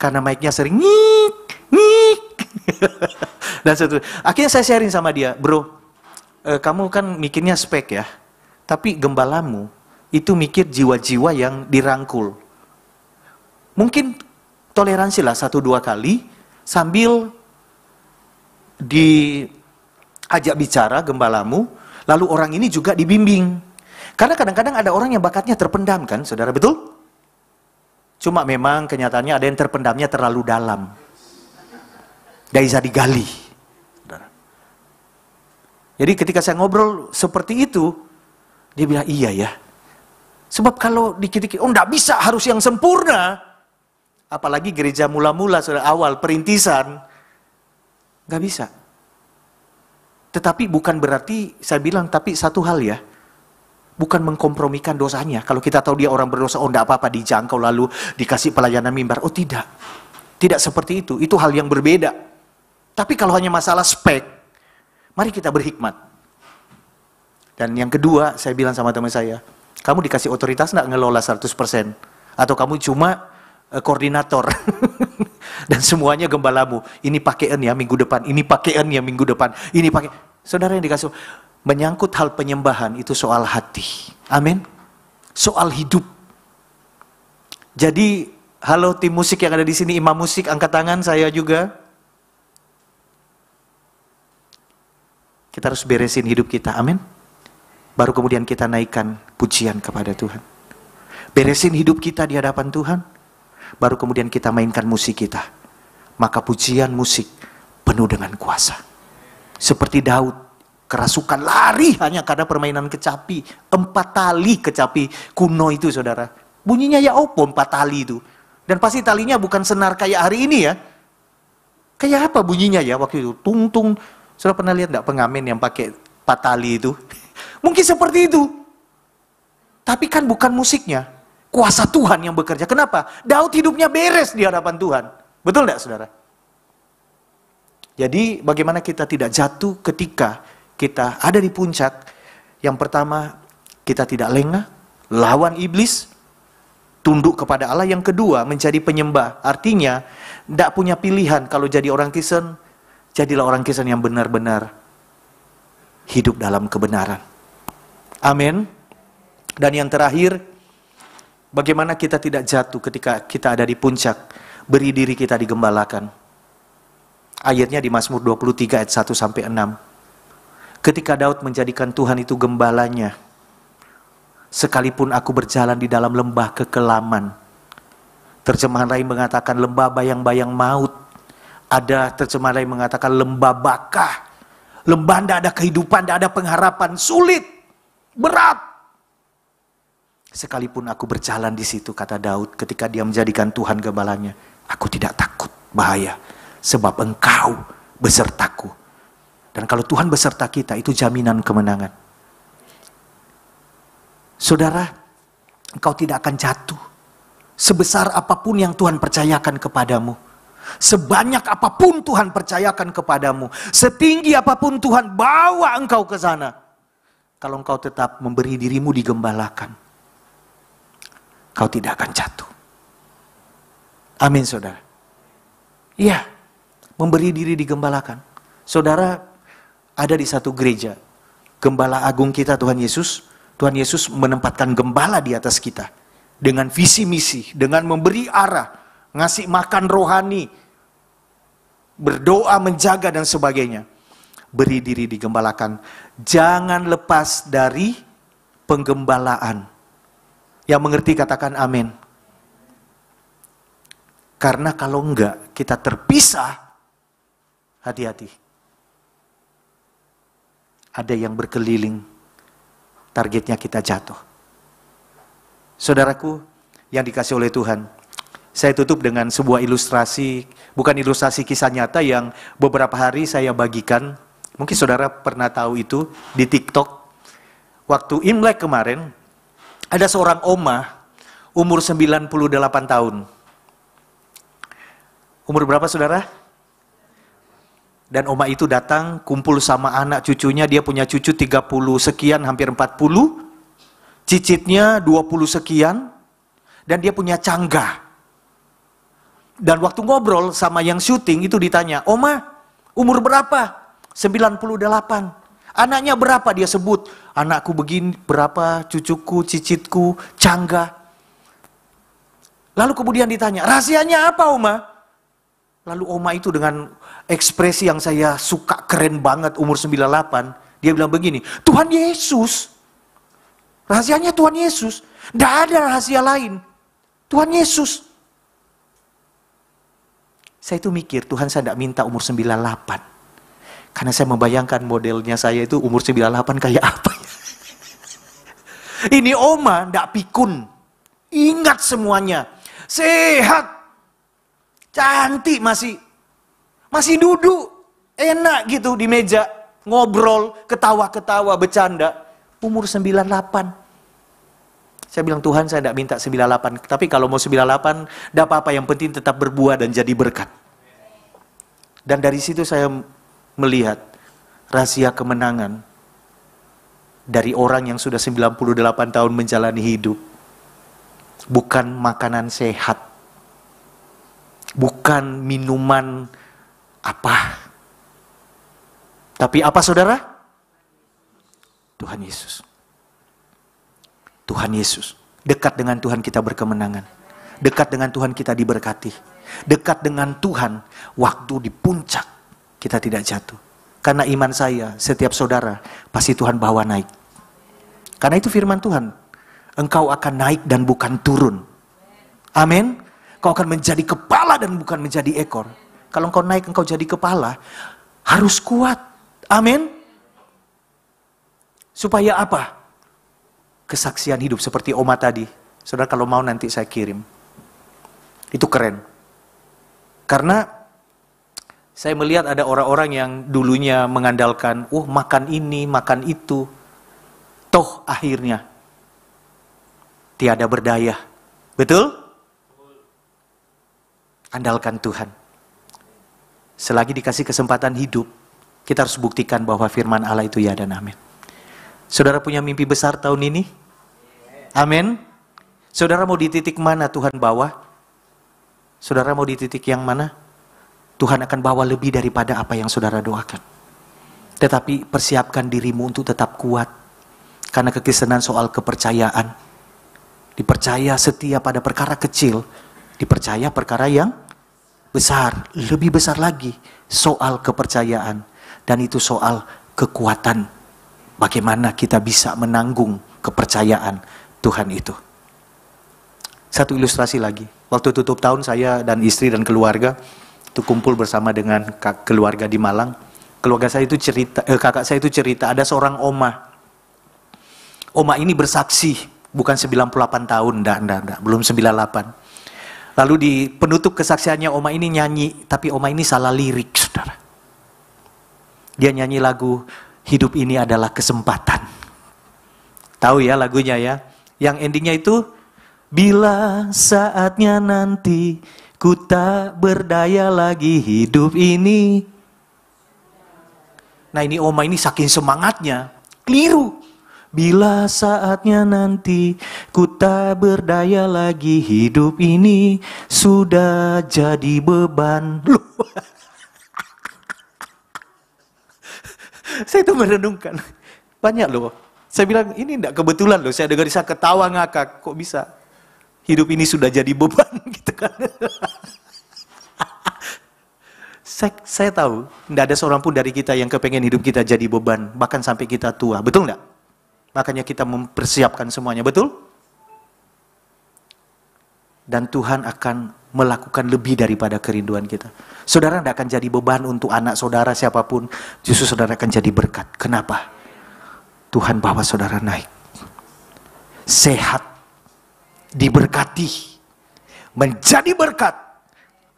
Karena mic-nya sering ngik, ngik. Dan akhirnya saya sharing sama dia, bro, kamu kan mikirnya spek ya, tapi gembalamu itu mikir jiwa-jiwa yang dirangkul. Mungkin toleransi lah 1-2 kali, sambil diajak bicara gembalamu, lalu orang ini juga dibimbing. Karena kadang-kadang ada orang yang bakatnya terpendam kan, saudara, betul? Cuma memang kenyataannya ada yang terpendamnya terlalu dalam. Gak bisa digali. Jadi ketika saya ngobrol seperti itu, dia bilang, iya ya. Sebab kalau dikit-dikit, oh enggak bisa, harus yang sempurna. Apalagi gereja mula-mula, saudara, awal, perintisan. Gak bisa. Tetapi bukan berarti, saya bilang, tapi satu hal ya. Bukan mengkompromikan dosanya. Kalau kita tahu dia orang berdosa, oh enggak apa-apa, dijangkau lalu dikasih pelayanan mimbar. Oh tidak. Tidak seperti itu. Itu hal yang berbeda. Tapi kalau hanya masalah spek, mari kita berhikmat. Dan yang kedua, saya bilang sama teman saya, kamu dikasih otoritas enggak ngelola 100%? Atau kamu cuma koordinator? Dan semuanya gembalamu. Ini pakaian ya minggu depan, ini pakaian ya minggu depan, ini pakai. Saudara yang dikasih, menyangkut hal penyembahan itu soal hati. Amin. Soal hidup. Jadi, halo tim musik yang ada di sini, imam musik, angkat tangan, saya juga. Kita harus beresin hidup kita, amin. Baru kemudian kita naikkan pujian kepada Tuhan. beresin hidup kita di hadapan Tuhan, baru kemudian kita mainkan musik kita. Maka pujian musik penuh dengan kuasa. Seperti Daud, kerasukan lari hanya karena permainan kecapi. 4 tali kecapi kuno itu saudara. Bunyinya ya opo 4 tali itu. Dan pasti talinya bukan senar kayak hari ini ya. Kayak apa bunyinya ya waktu itu? Tung tung. Saudara pernah lihat enggak pengamen yang pakai 4 tali itu? Mungkin seperti itu. Tapi kan bukan musiknya. Kuasa Tuhan yang bekerja. Kenapa? Daud hidupnya beres di hadapan Tuhan. Betul enggak saudara? Jadi bagaimana kita tidak jatuh ketika kita ada di puncak? Yang pertama, kita tidak lengah, lawan iblis, tunduk kepada Allah. Yang kedua, menjadi penyembah. Artinya, tidak punya pilihan kalau jadi orang Kristen, jadilah orang Kristen yang benar-benar hidup dalam kebenaran. Amin. Dan yang terakhir, bagaimana kita tidak jatuh ketika kita ada di puncak? Beri diri kita digembalakan. Ayatnya di Mazmur 23 ayat 1 sampai 6. Ketika Daud menjadikan Tuhan itu gembalanya, sekalipun aku berjalan di dalam lembah kekelaman. Terjemahan lain mengatakan lembah bayang-bayang maut. Ada terjemahan lain mengatakan lembah bakah. Lembah tidak ada kehidupan, tidak ada pengharapan, sulit, berat. Sekalipun aku berjalan di situ, kata Daud ketika dia menjadikan Tuhan gembalanya, aku tidak takut bahaya, sebab Engkau besertaku. Dan kalau Tuhan beserta kita, itu jaminan kemenangan. Saudara, engkau tidak akan jatuh. Sebesar apapun yang Tuhan percayakan kepadamu, sebanyak apapun Tuhan percayakan kepadamu, setinggi apapun Tuhan bawa engkau ke sana, kalau engkau tetap memberi dirimu digembalakan, kau tidak akan jatuh. Amin saudara. Iya, memberi diri digembalakan. Saudara ada di satu gereja, gembala agung kita Tuhan Yesus. Tuhan Yesus menempatkan gembala di atas kita dengan visi misi, dengan memberi arah, ngasih makan rohani, berdoa, menjaga dan sebagainya. Beri diri digembalakan. Jangan lepas dari penggembalaan. Yang mengerti katakan amin. Karena kalau enggak kita terpisah, hati-hati. Ada yang berkeliling, targetnya kita jatuh. Saudaraku yang dikasih oleh Tuhan, saya tutup dengan sebuah ilustrasi, bukan ilustrasi kisah nyata yang beberapa hari saya bagikan. Mungkin saudara pernah tahu itu di TikTok. Waktu Imlek kemarin, ada seorang oma umur 98 tahun. Umur berapa saudara? Dan oma itu datang kumpul sama anak cucunya, dia punya cucu 30 sekian, hampir 40. Cicitnya 20 sekian. Dan dia punya cangga. Dan waktu ngobrol sama yang syuting itu ditanya, "Oma, umur berapa?" 98. "Anaknya berapa?" Dia sebut, "Anakku begini, berapa, cucuku, cicitku, cangga." Lalu kemudian ditanya, "Rahasianya apa, Oma?" Lalu oma itu dengan ekspresi yang saya suka, keren banget, umur 98, dia bilang begini, "Tuhan Yesus. Rahasianya Tuhan Yesus. Tidak ada rahasia lain. Tuhan Yesus." Saya itu mikir, Tuhan saya tidak minta umur 98. Karena saya membayangkan modelnya saya itu umur 98 kayak apa ya. Ini oma tidak pikun. Ingat semuanya. Sehat. Cantik, masih duduk, enak gitu di meja, ngobrol, ketawa-ketawa, bercanda. Umur 98. Saya bilang, Tuhan saya tidak minta 98, tapi kalau mau 98, tidak apa-apa, yang penting tetap berbuah dan jadi berkat. Dan dari situ saya melihat rahasia kemenangan dari orang yang sudah 98 tahun menjalani hidup. Bukan makanan sehat. Bukan minuman apa. Tapi apa saudara? Tuhan Yesus. Tuhan Yesus. Dekat dengan Tuhan kita berkemenangan. Dekat dengan Tuhan kita diberkati. Dekat dengan Tuhan waktu di puncak kita tidak jatuh. Karena iman saya, setiap saudara pasti Tuhan bawa naik. Karena itu firman Tuhan. engkau akan naik dan bukan turun. Amin. Kau akan menjadi kepala dan bukan menjadi ekor. Kalau engkau naik, engkau jadi kepala, harus kuat. Amin. Supaya apa? Kesaksian hidup seperti Oma tadi. Saudara kalau mau nanti saya kirim. Itu keren. Karena saya melihat ada orang-orang yang dulunya mengandalkan, makan ini, makan itu. Toh akhirnya tiada berdaya. Betul? Andalkan Tuhan. Selagi dikasih kesempatan hidup, kita harus buktikan bahwa firman Allah itu ya dan amin. Saudara punya mimpi besar tahun ini? Amin. Saudara mau di titik mana Tuhan bawa? Saudara mau di titik yang mana? Tuhan akan bawa lebih daripada apa yang saudara doakan. Tetapi persiapkan dirimu untuk tetap kuat. Karena kekristenan soal kepercayaan. Dipercaya setia pada perkara kecil. Dipercaya perkara yang besar. Lebih besar lagi soal kepercayaan. Dan itu soal kekuatan. Bagaimana kita bisa menanggung kepercayaan Tuhan itu. Satu ilustrasi lagi. Waktu tutup tahun saya dan istri dan keluarga itu kumpul bersama dengan keluarga di Malang. Keluarga saya itu cerita, kakak saya itu cerita ada seorang oma. Oma ini bersaksi, bukan 98 tahun, enggak, belum 98. Lalu di penutup kesaksiannya oma ini nyanyi, tapi oma ini salah lirik, saudara. Dia nyanyi lagu Hidup Ini Adalah Kesempatan. Tahu ya lagunya ya? Yang endingnya itu, bila saatnya nanti ku tak berdaya lagi hidup ini. Nah ini oma ini saking semangatnya, keliru. Bila saatnya nanti ku tak berdaya lagi hidup ini sudah jadi beban. Loh. Saya itu merenungkan. Banyak loh. Saya bilang ini enggak kebetulan loh. Saya dengar saya ketawa ngakak. Kok bisa? Hidup ini sudah jadi beban gitu kan. Saya tahu, tidak ada seorang pun dari kita yang kepengen hidup kita jadi beban, bahkan sampai kita tua, betul enggak? Makanya kita mempersiapkan semuanya, betul? Dan Tuhan akan melakukan lebih daripada kerinduan kita. Saudara tidak akan jadi beban untuk anak saudara siapapun, justru saudara akan jadi berkat. Kenapa? Tuhan bawa saudara naik. Sehat. Diberkati, menjadi berkat,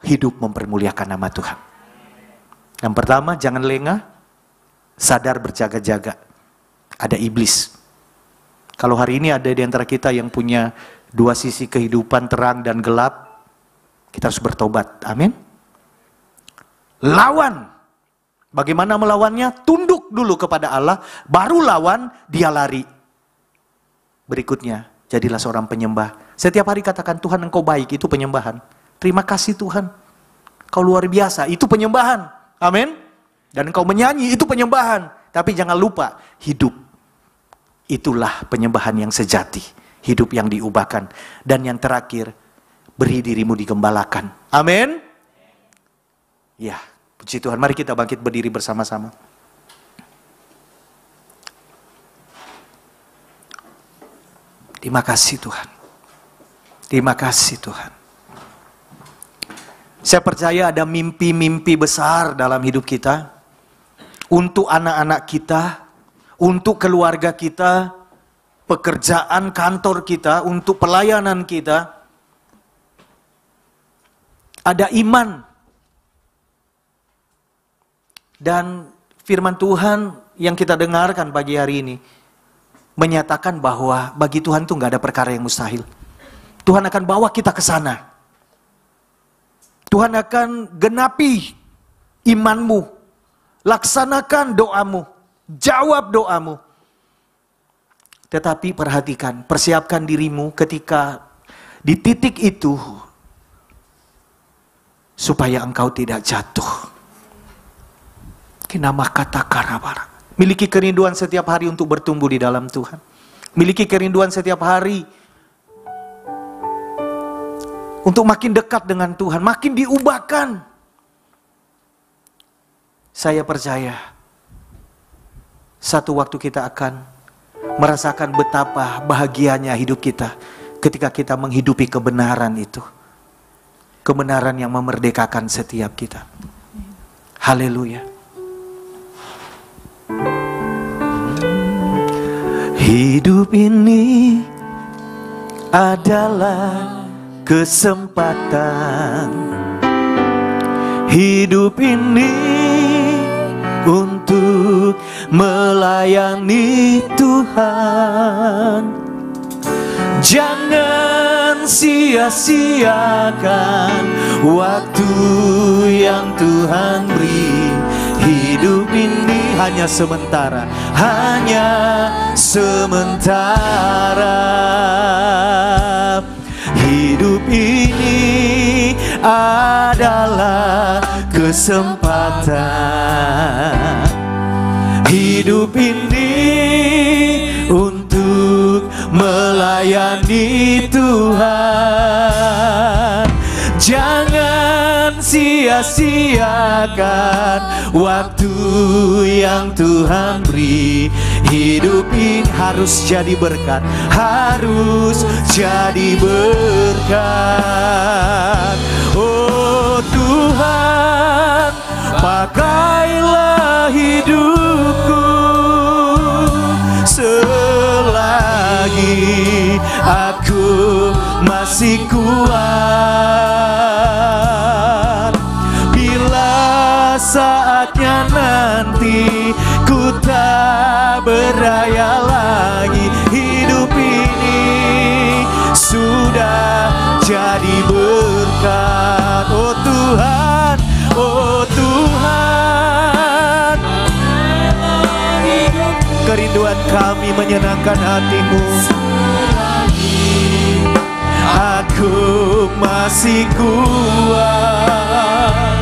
hidup mempermuliakan nama Tuhan. Yang pertama, jangan lengah, sadar berjaga-jaga. Ada iblis. Kalau hari ini ada di antara kita yang punya dua sisi kehidupan, terang dan gelap, kita harus bertobat. Amin. Lawan. Bagaimana melawannya? Tunduk dulu kepada Allah, baru lawan, dia lari. Berikutnya, jadilah seorang penyembah. Setiap hari katakan, Tuhan engkau baik, itu penyembahan. Terima kasih Tuhan, kau luar biasa, itu penyembahan. Amin. Dan engkau menyanyi, itu penyembahan. Tapi jangan lupa, hidup. Itulah penyembahan yang sejati. Hidup yang diubahkan. Dan yang terakhir, beri dirimu digembalakan. Amin. Ya, puji Tuhan. Mari kita bangkit berdiri bersama-sama. Terima kasih Tuhan. Terima kasih Tuhan. Saya percaya ada mimpi-mimpi besar dalam hidup kita. Untuk anak-anak kita, untuk keluarga kita, pekerjaan kantor kita, untuk pelayanan kita. Ada iman. Dan firman Tuhan yang kita dengarkan pagi hari ini menyatakan bahwa bagi Tuhan itu nggak ada perkara yang mustahil. Tuhan akan bawa kita ke sana. Tuhan akan genapi imanmu. Laksanakan doamu. Jawab doamu. Tetapi perhatikan, persiapkan dirimu ketika di titik itu supaya engkau tidak jatuh. Kinama kata karabara. Miliki kerinduan setiap hari untuk bertumbuh di dalam Tuhan. Miliki kerinduan setiap hari untuk makin dekat dengan Tuhan, makin diubahkan. Saya percaya satu waktu kita akan merasakan betapa bahagianya hidup kita ketika kita menghidupi kebenaran itu. Kebenaran yang memerdekakan setiap kita. Haleluya. Hidup ini adalah kesempatan. Hidup ini untuk melayani Tuhan. Jangan sia-siakan waktu yang Tuhan beri. Hidup ini hanya sementara, hanya sementara. Hidup ini adalah kesempatan. Hidup ini untuk melayani Tuhan. Jangan sia-siakan waktu yang Tuhan beri. Hidup ini harus jadi berkat, harus jadi berkat. Oh Tuhan, pakailah hidupku selagi aku masih kuat. Bila saatnya nanti ku tak berdaya lagi, hidup ini sudah jadi berkat. Oh Tuhan, oh Tuhan, kerinduan kami menyenangkan hati-Mu. Aku masih kuat.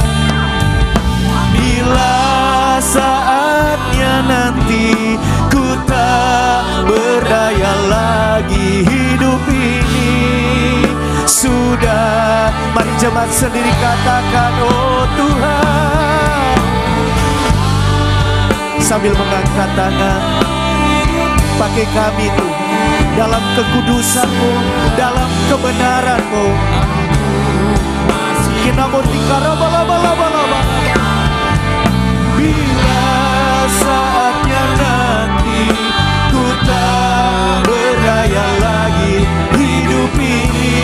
Bila saatnya nanti ku tak berdaya lagi, hidup ini sudah. Mari jemaat sendiri katakan, oh Tuhan, sambil mengangkat tangan. Pakai kami tuh dalam kekudusan-Mu, dalam kebenaran-Mu. Kita mau bala-bala-bala-bala. Bila saatnya nanti ku tak berdaya lagi, hidup ini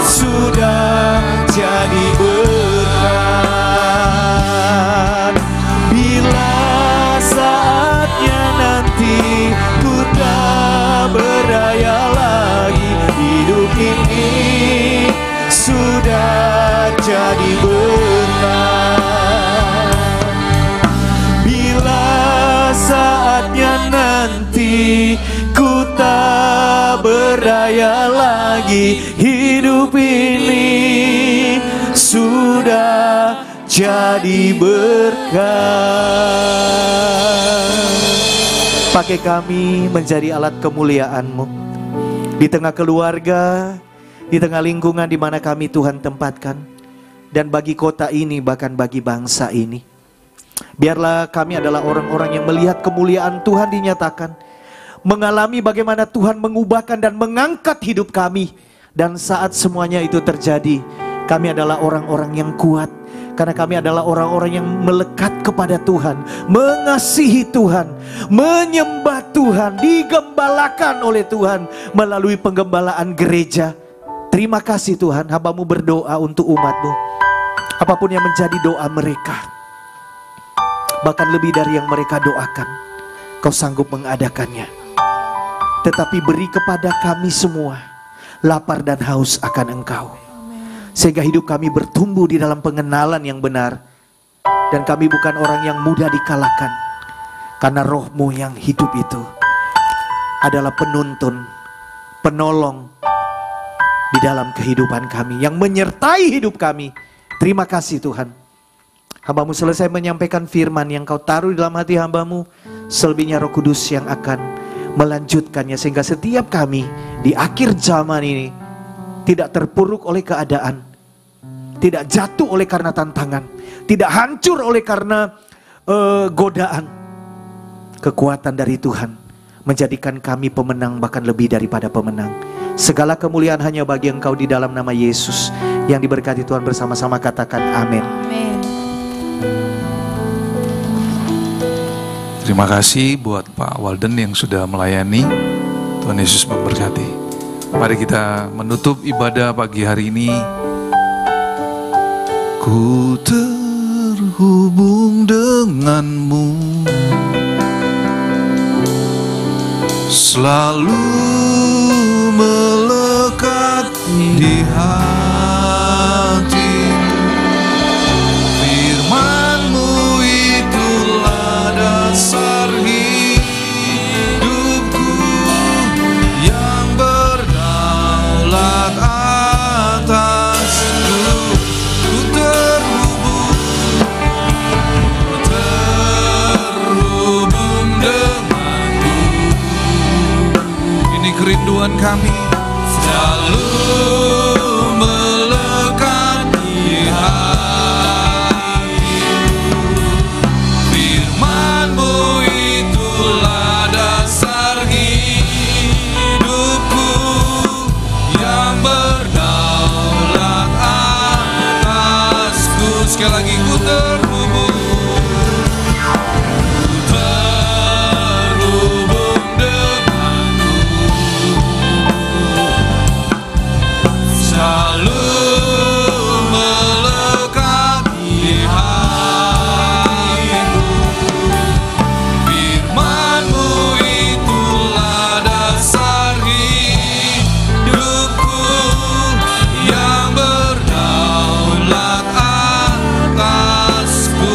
sudah jadi berkat. Bila saatnya nanti ku tak berdaya lagi, hidup ini sudah jadi berkat. Bila saatnya nanti ku tak berdaya lagi, hidup ini sudah jadi berkat. Pakai kami menjadi alat kemuliaan-Mu di tengah keluarga, di tengah lingkungan di mana kami Tuhan tempatkan, dan bagi kota ini, bahkan bagi bangsa ini. Biarlah kami adalah orang-orang yang melihat kemuliaan Tuhan dinyatakan, mengalami bagaimana Tuhan mengubahkan dan mengangkat hidup kami. Dan saat semuanya itu terjadi, kami adalah orang-orang yang kuat, karena kami adalah orang-orang yang melekat kepada Tuhan, mengasihi Tuhan, menyembah Tuhan, digembalakan oleh Tuhan melalui penggembalaan gereja. Terima kasih Tuhan, hamba-Mu berdoa untuk umat-Mu. Apapun yang menjadi doa mereka, bahkan lebih dari yang mereka doakan, Kau sanggup mengadakannya. Tetapi beri kepada kami semua lapar dan haus akan Engkau, sehingga hidup kami bertumbuh di dalam pengenalan yang benar. Dan kami bukan orang yang mudah dikalahkan, karena Roh-Mu yang hidup itu adalah penuntun, penolong di dalam kehidupan kami, yang menyertai hidup kami. Terima kasih Tuhan. Hamba-Mu selesai menyampaikan firman yang Kau taruh di dalam hati hamba-Mu, selebihnya Roh Kudus yang akan melanjutkannya, sehingga setiap kami di akhir zaman ini tidak terpuruk oleh keadaan, tidak jatuh oleh karena tantangan, tidak hancur oleh karena godaan. Kekuatan dari Tuhan menjadikan kami pemenang, bahkan lebih daripada pemenang. Segala kemuliaan hanya bagi Engkau di dalam nama Yesus. Yang diberkati Tuhan bersama-sama katakan amin. Amin. Terima kasih buat Pak Walden yang sudah melayani. Tuhan Yesus memberkati. Mari kita menutup ibadah pagi hari ini. Ku terhubung denganmu, selalu melekat di hati. Firman-Mu itulah dasar hidupku, yang berdaulat atasku. Ku terhubung denganmu. Ini kerinduan kami, selalu melekat di hatiku. Firman-Mu itulah dasar hidupku, yang berdaulat atasku. Sekali lagi, ku terhubung denganmu, selalu melekat di hatiku. Firman-Mu itulah dasar hidupku, yang berdaulat atasku.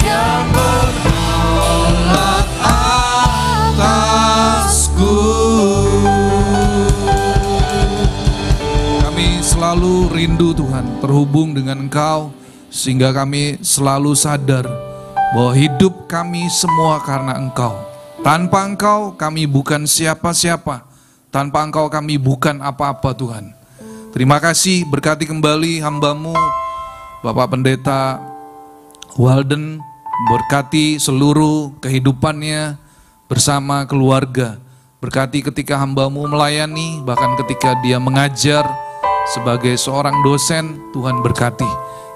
Yang berdaulat atasku. Kami selalu rindu Tuhan terhubung dengan Engkau, sehingga kami selalu sadar bahwa hidup kami semua karena Engkau. Tanpa Engkau kami bukan siapa-siapa, tanpa Engkau kami bukan apa-apa Tuhan. Terima kasih, berkati kembali hamba-Mu Bapak Pendeta Walden, berkati seluruh kehidupannya bersama keluarga. Berkati ketika hamba-Mu melayani, bahkan ketika dia mengajar sebagai seorang dosen, Tuhan berkati.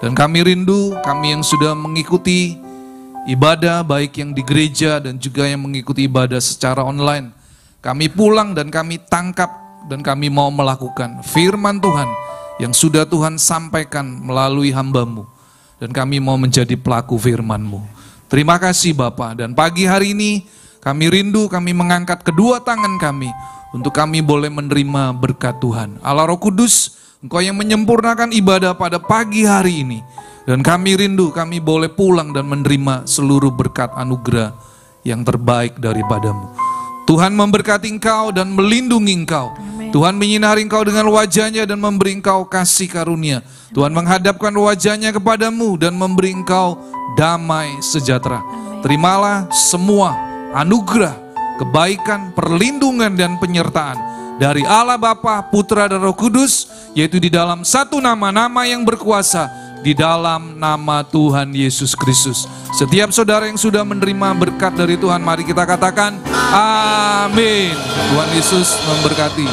Dan kami rindu, kami yang sudah mengikuti ibadah, baik yang di gereja dan juga yang mengikuti ibadah secara online, kami pulang dan kami tangkap dan kami mau melakukan firman Tuhan yang sudah Tuhan sampaikan melalui hamba-Mu. Dan kami mau menjadi pelaku firman-Mu. Terima kasih Bapa. Dan pagi hari ini kami rindu, kami mengangkat kedua tangan kami untuk kami boleh menerima berkat Tuhan. Allah Roh Kudus, Engkau yang menyempurnakan ibadah pada pagi hari ini. Dan kami rindu, kami boleh pulang dan menerima seluruh berkat anugerah yang terbaik daripada-Mu. Tuhan memberkati Engkau dan melindungi Engkau. Tuhan menyinari Engkau dengan wajah-Nya dan memberi Engkau kasih karunia. Tuhan menghadapkan wajah-Nya kepadamu dan memberi Engkau damai sejahtera. Terimalah semua anugerah, kebaikan, perlindungan dan penyertaan dari Allah Bapa, Putra dan Roh Kudus, yaitu di dalam satu nama yang berkuasa, di dalam nama Tuhan Yesus Kristus. Setiap saudara yang sudah menerima berkat dari Tuhan, mari kita katakan amin. Tuhan Yesus memberkati.